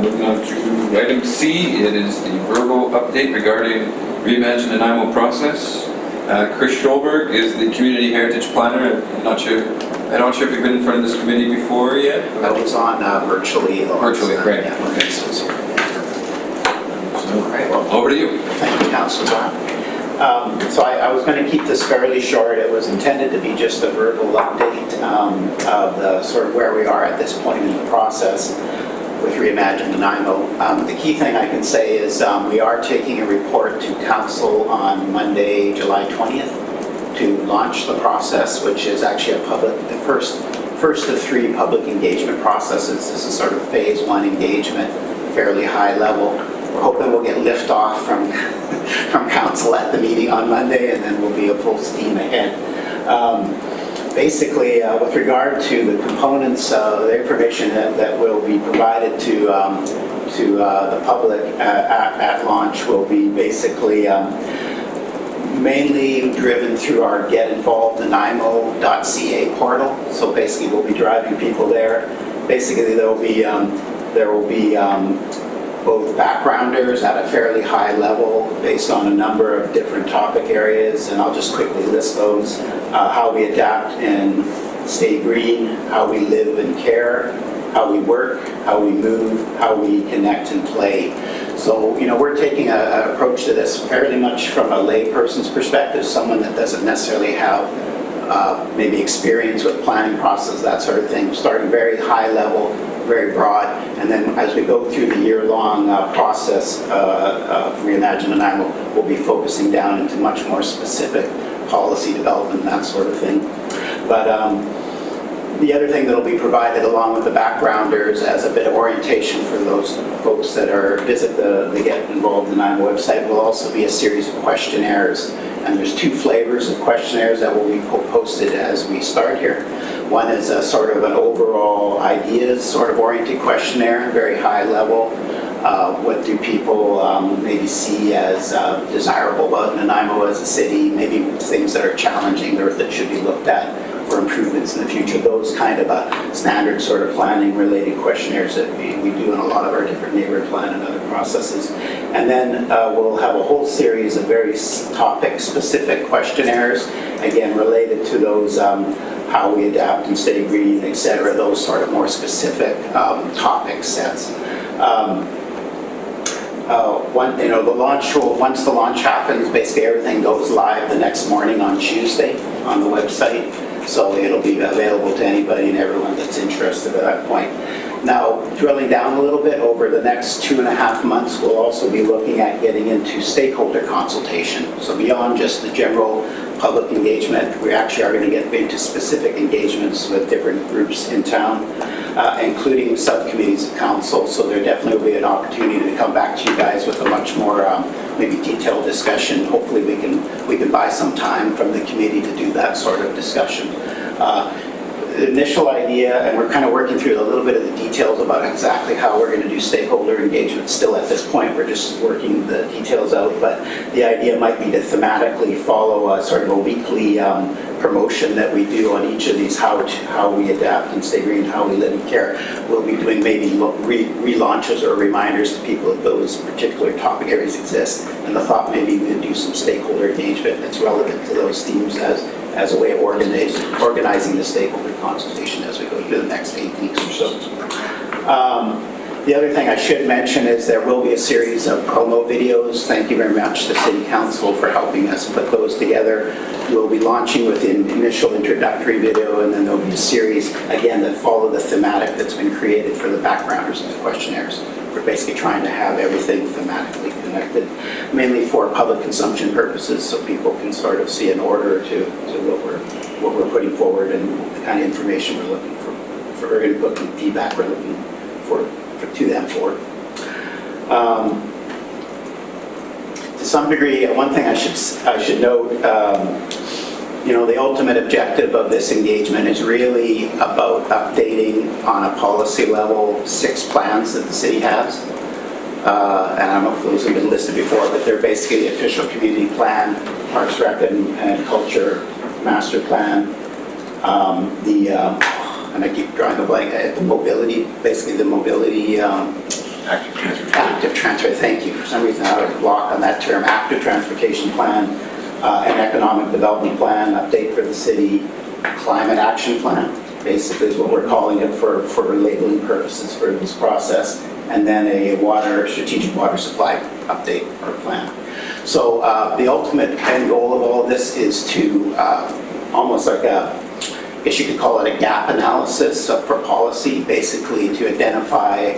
moving on to item C. It is the verbal update regarding Reimagine the Nanaimo process. Chris Schulberg is the Community Heritage Planner. I'm not sure if you've been in front of this committee before yet. I was on virtually. Virtually, great. Yeah, Okay. so, All right, well, over to you. thank you, Councillor Brown. So I was going to keep this fairly short. It was intended to be just a verbal update of the sort of where we are at this point in the process with Reimagine Nanaimo. The key thing I can say is we are taking a report to Council on Monday, July 20th to launch the process, which is actually the first of 3 public engagement processes. This is sort of phase 1 engagement, fairly high level. We're hoping we'll get lift off from Council at the meeting on Monday, and then we'll be a full steam ahead. Basically, with regard to the components, the information that will be provided to the public at launch will be basically mainly driven through our Get Involved Nanaimo.ca portal. So basically, we'll be driving people there. Basically, there will be both backgrounders at a fairly high level based on a number of different topic areas, and I'll just quickly list those. How we adapt and stay green, how we live and care, how we work, how we move, how we connect and play. So, we're taking an approach to this fairly much from a layperson's perspective, someone that doesn't necessarily have maybe experience with planning process, that sort of thing, starting very high level, very broad, and then as we go through the year-long process of Reimagine Nanaimo, we'll be focusing down into much more specific policy development and that sort of thing. But the other thing that will be provided along with the backgrounders as a bit of orientation for those folks that visit the Get Involved Nanaimo website will also be a series of questionnaires. And there's 2 flavors of questionnaires that will be posted as we start here. One is a sort of an overall ideas sort of oriented questionnaire, very high level. What do people maybe see as desirable about Nanaimo as a city? Maybe things that are challenging or that should be looked at for improvements in the future. Those kind of standard sort of planning related questionnaires that we do in a lot of our different neighborhood plan and other processes. And then we'll have a whole series of very topic specific questionnaires, again related to those how we adapt and stay green, etc. Those sort of more specific topic sets. Once the launch happens, basically everything goes live the next morning on Tuesday on the website. So it'll be available to anybody and everyone that's interested at that point. Now, drilling down a little bit, over the next 2.5 months, we'll also be looking at getting into stakeholder consultation. So beyond just the general public engagement, we actually are going to get into specific engagements with different groups in town, including subcommittees of council. So there definitely will be an opportunity to come back to you guys with a much more maybe detailed discussion. Hopefully we can buy some time from the committee to do that sort of discussion. The initial idea, and we're kind of working through a little bit of the details about exactly how we're going to do stakeholder engagement still at this point. We're just working the details out, but the idea might be to thematically follow a sort of a weekly promotion that we do on each of these, how we adapt and stay green, how we live and care. We'll be doing maybe relaunches or reminders to people that those particular topic areas exist. And the thought maybe we would do some stakeholder engagement that's relevant to those themes as a way of organizing the stakeholder consultation as we go through the next 8 weeks or so. The other thing I should mention is there will be a series of promo videos. Thank you very much to City Council for helping us put those together. We'll be launching with an initial introductory video, and then there'll be a series, again, that follow the thematic that's been created for the backgrounders and the questionnaires. We're basically trying to have everything thematically connected, mainly for public consumption purposes, so people can sort of see an order to what we're putting forward and the kind of information we're looking for input and feedback we're looking to them for. To some degree, one thing I should note, the ultimate objective of this engagement is really about updating on a policy level 6 plans that the city has. And I don't know if those have been listed before, but they're basically the official community plan, Parks, Rec, and Culture Master Plan, and I keep drawing a blank, the mobility, active transfer, thank you. For some reason I would block on that term, active transportation plan, an economic development plan, update for the city, climate action plan, basically is what we're calling it for labeling purposes for this process, and then a strategic water supply update or plan. So the ultimate end goal of all of this is to almost like I guess you could call it a gap analysis for policy, basically to identify,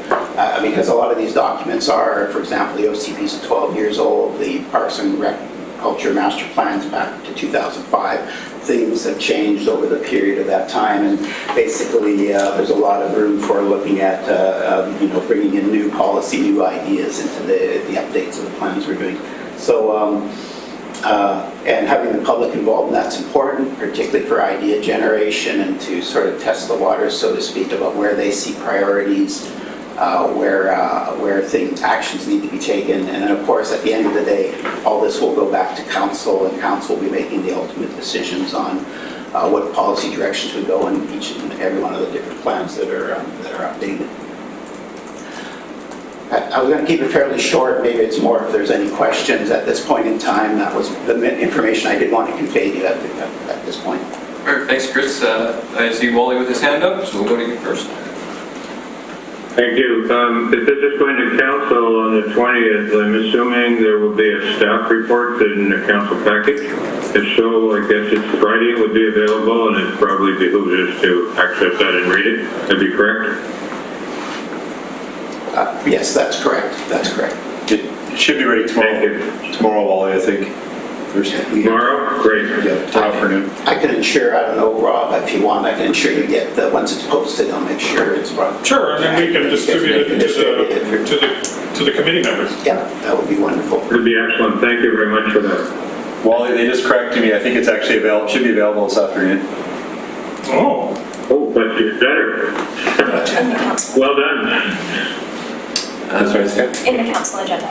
because a lot of these documents are, for example, the OCP's 12 years old, the Parks and Rec Culture Master Plan's back to 2005. Things have changed over the period of that time, and basically there's a lot of room for looking at, bringing in new policy, new ideas into the updates of the plans we're doing. So, and having the public involved in that's important, particularly for idea generation and to sort of test the waters, so to speak, about where they see priorities, where actions need to be taken. And then, of course, at the end of the day, all this will go back to council, and council will be making the ultimate decisions on what policy directions would go in each and every one of the different plans that are updated. I was going to keep it fairly short. Maybe it's more if there's any questions at this point in time. That was the information I did want to convey to you at this point. All right, thanks, Chris. I see Wally with his hand up, so we'll go to you first. Thank you. If this is going to council on the 20th, I'm assuming there will be a staff report in the council package. If so, I guess it's Friday would be available, and it probably behooves us to access that and read it. That'd be correct? Yes, that's correct. That's correct. It should be ready tomorrow, Wally, I think. Tomorrow? Great. Afternoon. I can ensure, I don't know, Rob, if you want, I can ensure you get the, once it's posted, I'll make sure it's right. Sure, and then we can distribute it to the committee members. Yeah, that would be wonderful. It would be excellent. Thank you very much for that. Wally, they just corrected me. I think it's actually should be available this afternoon. Oh, Oh, that's even better. Well done. That's right, Scott? In the council agenda.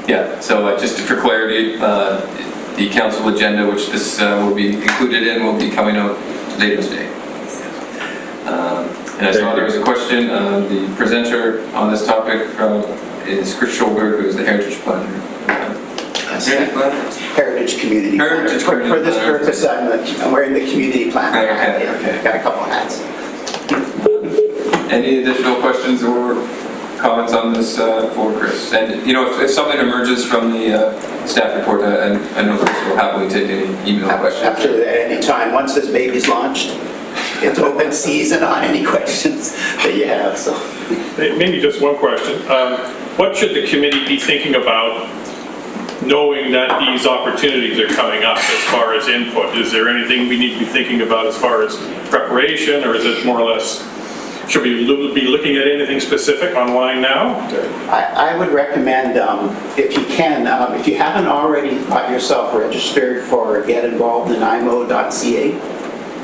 Yeah, so just for clarity, the council agenda, which this will be included in, will be coming out later today. And I saw there was a question. The presenter on this topic is Chris Schulberg, who is the Heritage Planner. Heritage Community Planner. Heritage For Community this Planner. purpose, I'm wearing the Community Planner. Okay. I've got a couple of hats. Any additional questions or comments on this for Chris? And, you know, if something emerges from the staff report, I know Chris will happily take any email questions. Absolutely, at any time. Once this baby's launched, it's open season on any questions that you have, so. Maybe just one question. What should the committee be thinking about knowing that these opportunities are coming up as far as input? Is there anything we need to be thinking about as far as preparation, or is it more or less, should we be looking at anything specific online now? I would recommend, if you can, if you haven't already got yourself registered for Get Involved in IMO.ca,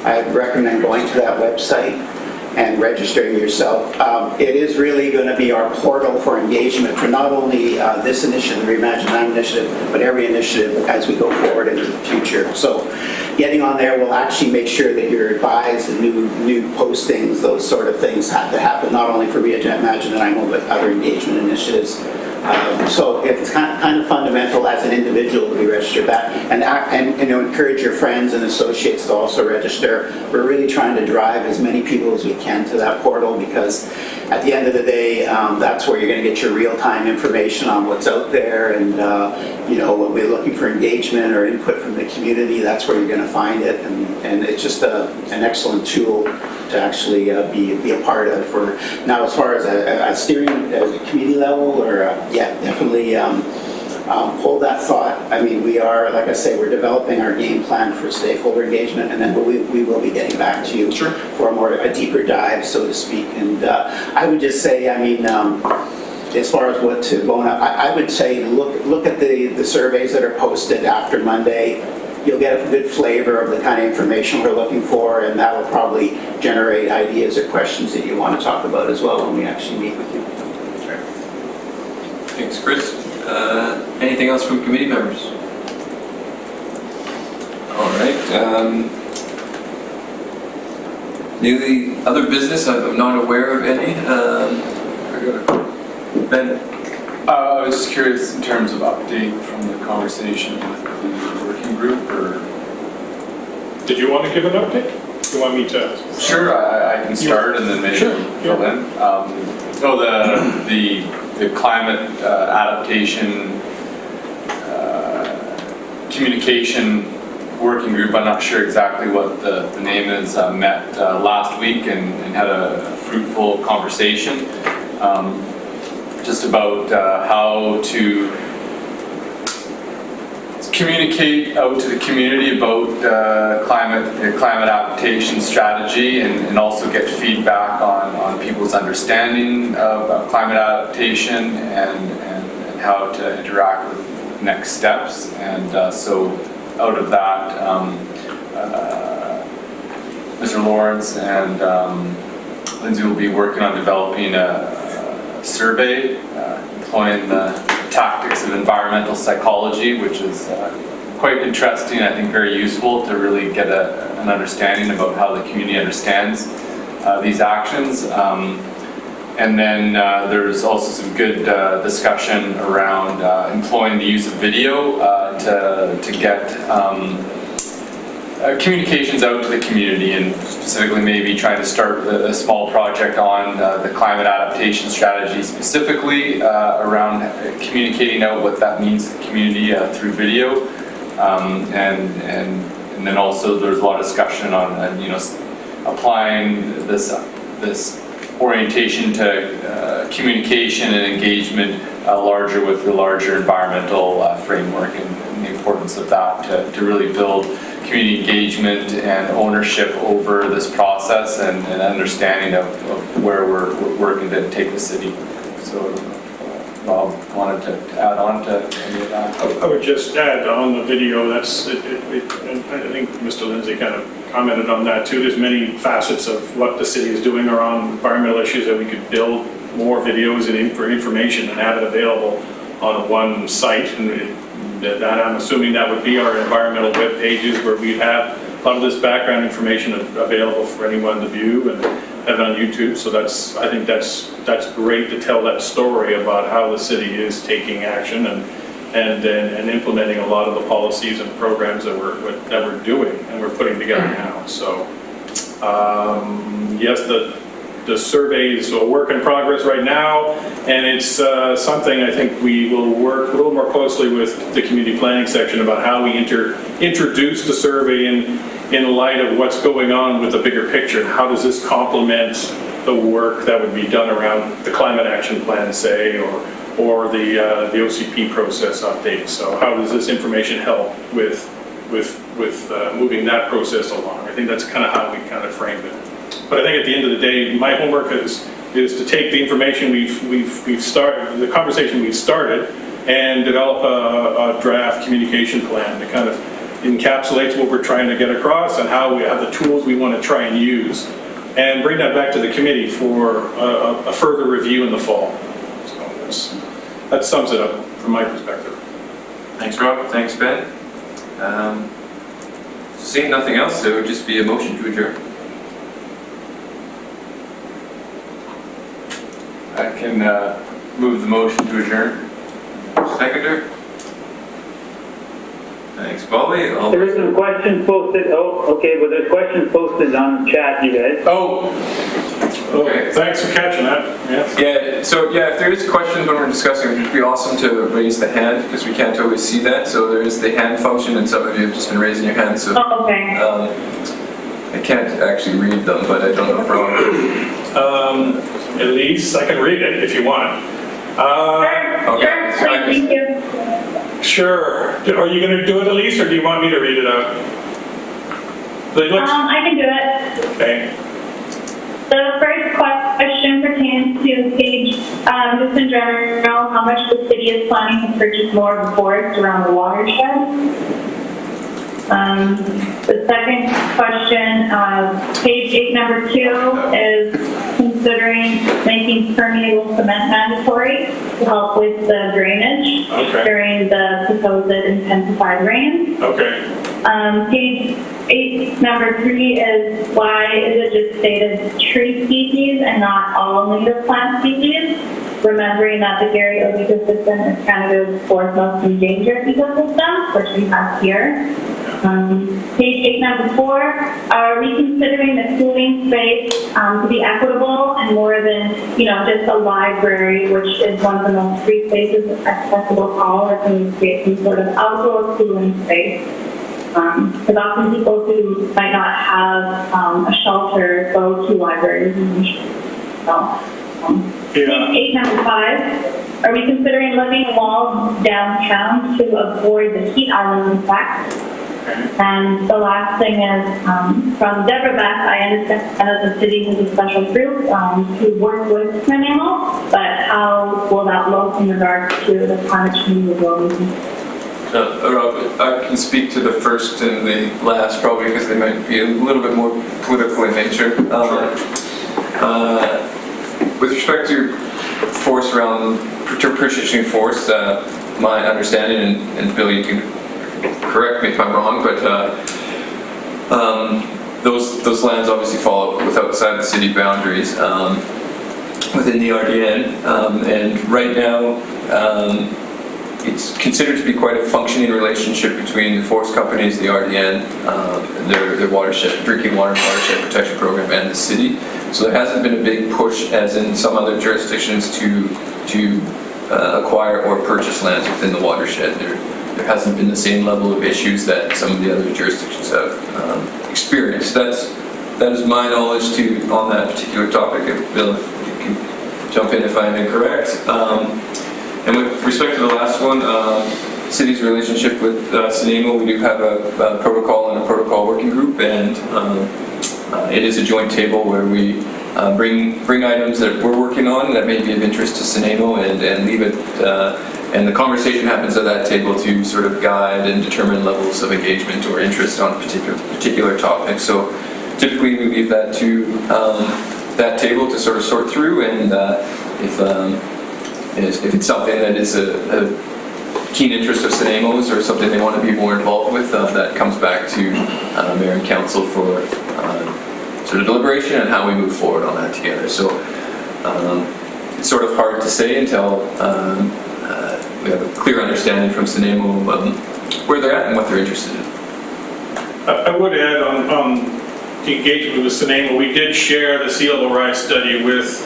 I'd recommend going to that website and registering yourself. It is really going to be our portal for engagement for not only this initiative, the Reimagine IMO initiative, but every initiative as we go forward into the future. So getting on there will actually make sure that you're advised of new postings, those sort of things have to happen, not only for Reimagine IMO, but other engagement initiatives. So it's kind of fundamental as an individual to be registered back and you know, encourage your friends and associates to also register. We're really trying to drive as many people as we can to that portal, because at the end of the day, that's where you're going to get your real-time information on what's out there. And you know, when we're looking for engagement or input from the community, that's where you're going to find it. And it's just an excellent tool to actually be a part of. For now, as far as a steering as a community level, or yeah, definitely hold that thought. I mean, we are, like I say, we're developing our game plan for stakeholder engagement, and then we will be getting back to you for a deeper dive, so to speak. And I would just say, I mean, as far as what to go on, I would say look at the surveys that are posted after Monday. You'll get a good flavor of the kind of information we're looking for, and that will probably generate ideas or questions that you want to talk about as well when we actually meet with you. Thanks, Chris. Anything else from committee members? All right. The other business, I'm not aware of any. Ben? I was just curious in terms of update from the conversation with the working group, or? Did you want to give an update? Do you want me to? Sure, I can start and then maybe fill in. The climate adaptation communication working group, I'm not sure exactly what the name is, met last week and had a fruitful conversation just about how to communicate out to the community about climate adaptation strategy, and also get feedback on people's understanding of climate adaptation and how to interact with next steps. And so out of that, Mr. Lawrence and Lindsay will be working on developing a survey employing the tactics of environmental psychology, which is quite interesting, I think very useful to really get an understanding about how the community understands these actions. And then there's also some good discussion around employing the use of video to get communications out to the community, and specifically maybe trying to start a small project on the climate adaptation strategy, specifically around communicating out what that means to the community through video. And then also there's a lot of discussion on you know, applying this orientation to communication and engagement larger with the larger environmental framework, and the importance of that to really build community engagement and ownership over this process, and understanding of where we're working to take the city. So Rob wanted to add on to any of that. I would just add on the video, and I think Mr. Lindsay kind of commented on that too. There's many facets of what the city is doing around environmental issues that we could build more videos and information and have it available on one site. And that I'm assuming that would be our environmental web pages where we have a lot of this background information available for anyone to view and have it on YouTube. So I think that's great to tell that story about how the city is taking action and implementing a lot of the policies and programs that we're doing and we're putting together now. So yes, the survey is a work in progress right now, and it's something I think we will work a little more closely with the community planning section about how we introduce the survey in light of what's going on with the bigger picture, and how does this complement the work that would be done around the climate action plan, say, or the OCP process update. So how does this information help with moving that process along? I think that's kind of how we kind of framed it. But I think at the end of the day, my homework is to take the information we've started, the conversation we've started, and develop a draft communication plan that kind of encapsulates what we're trying to get across and how we have the tools we want to try and use, and bring that back to the committee for a further review in the fall. So that sums it up from my perspective. Thanks, Rob. Thanks, Ben. Seeing nothing else, there would just be a motion to adjourn. I can move the motion to adjourn. Seconder? Thanks, Bobby. There is some questions posted. Oh, okay, but there's questions posted on the chat, you guys. Oh, Okay. Thanks for catching that. Yeah. Yeah, if there is questions when we're discussing, it would be awesome to raise the hand because we can't always see that. So there is the hand function, and some of you have just been raising your hand. So Oh, okay. I can't actually read them, but I don't know if wrong. At least I can read it if you want. Okay. Sure, thank you. Sure. Are you going to do it, Elise, or do you want me to read it out? I can do it. Okay. The first question pertains to page, just in general, how much the city is planning to purchase more of the forest around the watershed. The second question, page 8, number 2, is considering making permeable cement mandatory to help with the drainage during the supposed intensified rain. Okay. Page 8, number 3 is why is it just stated tree species and not all native plant species? Remembering that the Gary Oak ecosystem is Canada's 4th most endangered ecosystem, which we have here. Page 8, number 4, are we considering the cooling space to be equitable and more than, just a library, which is one of the most free spaces accessible to all, or can we create some sort of outdoor cooling space? Because often people who might not have a shelter go to libraries. Page 8, number 5, are we considering living walls downtown to avoid the heat island effect? And the last thing is, from Deborah Beth, I understand that the city has a special group to work with Manila, but how will that look in regards to the climate change Rob, I can speak to the first and the last probably because they might be a little bit more political in nature. With respect to force around purchasing force, my understanding, and Bill, you can correct me if I'm wrong, but those lands obviously fall outside the city boundaries within the RDN, and right now it's considered to be quite a functioning relationship between the forest companies, the RDN, their watershed, drinking water watershed protection program, and the city. So there hasn't been a big push, as in some other jurisdictions, to acquire or purchase lands within the watershed. There hasn't been the same level of issues that some of the other jurisdictions have experienced. That is my knowledge on that particular topic. Bill, you can jump in if I'm incorrect. And with respect to the last one, city's relationship with Sinemo, we do have a protocol and a protocol working group, and it is a joint table where we bring items that we're working on that may be of interest to Sinemo and leave it, and the conversation happens at that table to sort of guide and determine levels of engagement or interest on particular topics. So typically we leave that to that table to sort of sort through, and if it's something that is a keen interest of Cinemo's or something they want to be more involved with, that comes back to Mayor and Council for sort of deliberation and how we move forward on that together. So it's sort of hard to say until we have a clear understanding from Cinemo where they're at and what they're interested in. I would add on the engagement with Cinemo, we did share the sea level rise study with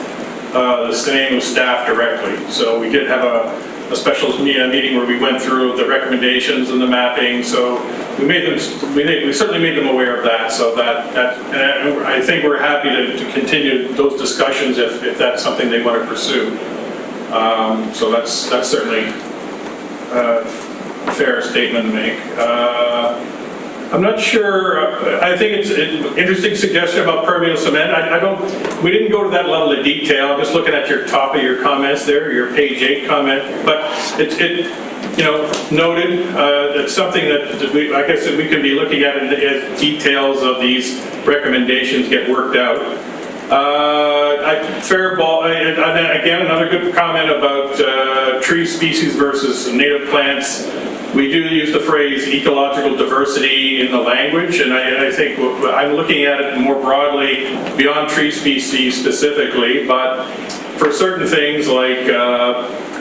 the Cinemo staff directly. So we did have a special meeting where we went through the recommendations and the mapping. So we certainly made them aware of that. So and I think we're happy to continue those discussions if that's something they want to pursue. So that's certainly a fair statement to make. I'm not sure. I think it's an interesting suggestion about permeable cement. We didn't go to that level of detail. I'm just looking at your top of your comments there, your page 8 comment. But it noted. It's something that I guess that we can be looking at as details of these recommendations get worked out. Again, another good comment about tree species versus native plants. We do use the phrase ecological diversity in the language, and I think I'm looking at it more broadly beyond tree species specifically, but for certain things like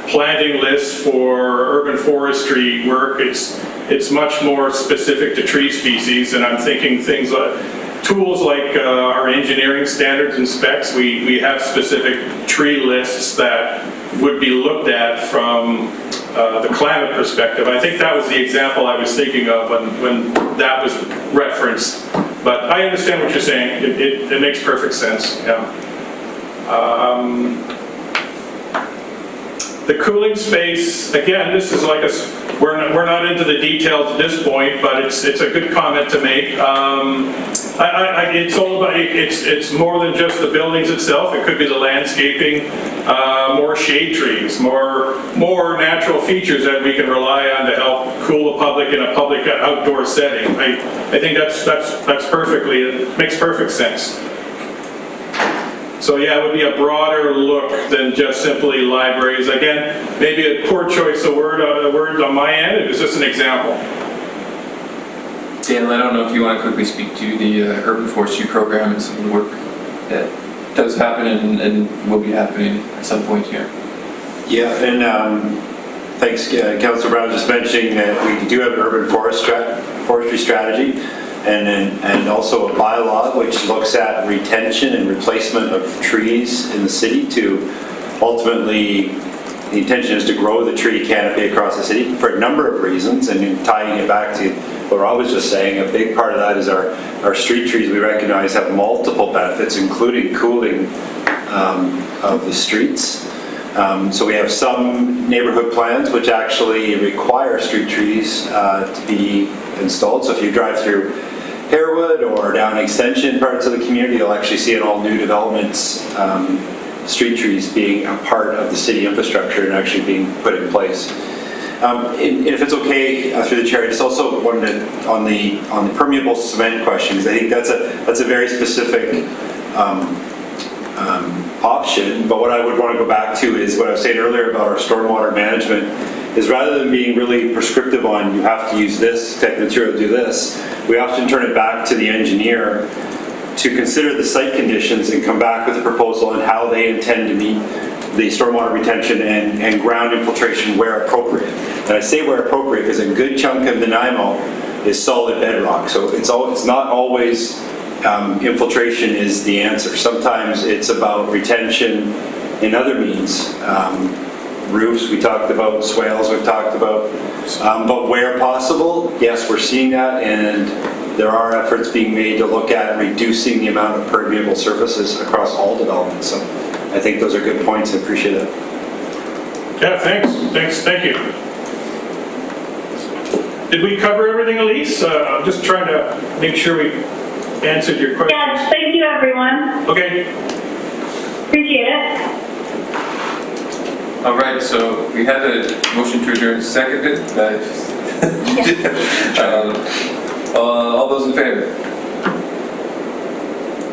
planting lists for urban forestry work, it's much more specific to tree species, and I'm thinking things like tools like our engineering standards and specs. We have specific tree lists that would be looked at from the climate perspective. I think that was the example I was thinking of when that was referenced. But I understand what you're saying. It makes perfect sense. Yeah. The cooling space, again, this is like we're not into the details at this point, but it's a good comment to make. It's all about it's more than just the buildings itself. It could be the landscaping, more shade trees, more natural features that we can rely on to help cool the public in a public outdoor setting. I think that's perfectly. It makes perfect sense. So yeah, it would be a broader look than just simply libraries. Again, maybe a poor choice of word on my end. It was just an example. Dan, I don't know if you want to quickly speak to the urban forestry program and some of the work that does happen and will be happening at some point here. Yeah, and thanks, Councillor Brown, just mentioning that we do have an urban forestry strategy. And also a bylaw which looks at retention and replacement of trees in the city to ultimately, the intention is to grow the tree canopy across the city for a number of reasons, and in tying it back to what Rob was just saying, a big part of that is our street trees we recognize have multiple benefits, including cooling of the streets. So we have some neighborhood plans which actually require street trees to be installed. So if you drive through Harewood or down extension parts of the community, you'll actually see in all new developments street trees being a part of the city infrastructure and actually being put in place. And if it's okay, through the chair, I just also wanted to, on the permeable cement questions, I think that's a very specific option, but what I would want to go back to is what I was saying earlier about our stormwater management, is rather than being really prescriptive on you have to use this type of material to do this, we often turn it back to the engineer to consider the site conditions and come back with a proposal on how they intend to meet the stormwater retention and ground infiltration where appropriate. And I say where appropriate because a good chunk of Nanaimo is solid bedrock, so it's not always infiltration is the answer. Sometimes it's about retention in other means. Roofs we talked about, swales we've talked about, but where possible, yes, we're seeing that, and there are efforts being made to look at reducing the amount of permeable surfaces across all developments. So I think those are good points. I appreciate it. Yeah, thank you. Did we cover everything, Elise? I'm just trying to make sure we answered your question. Yes, thank you, everyone. Okay. Appreciate it. All right, so we had a motion to adjourn seconded. All those in favor?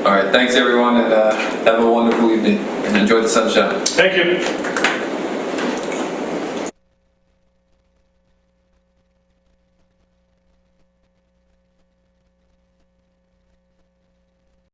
All right, thanks everyone, and have a wonderful evening. and enjoy the sunshine. Thank you.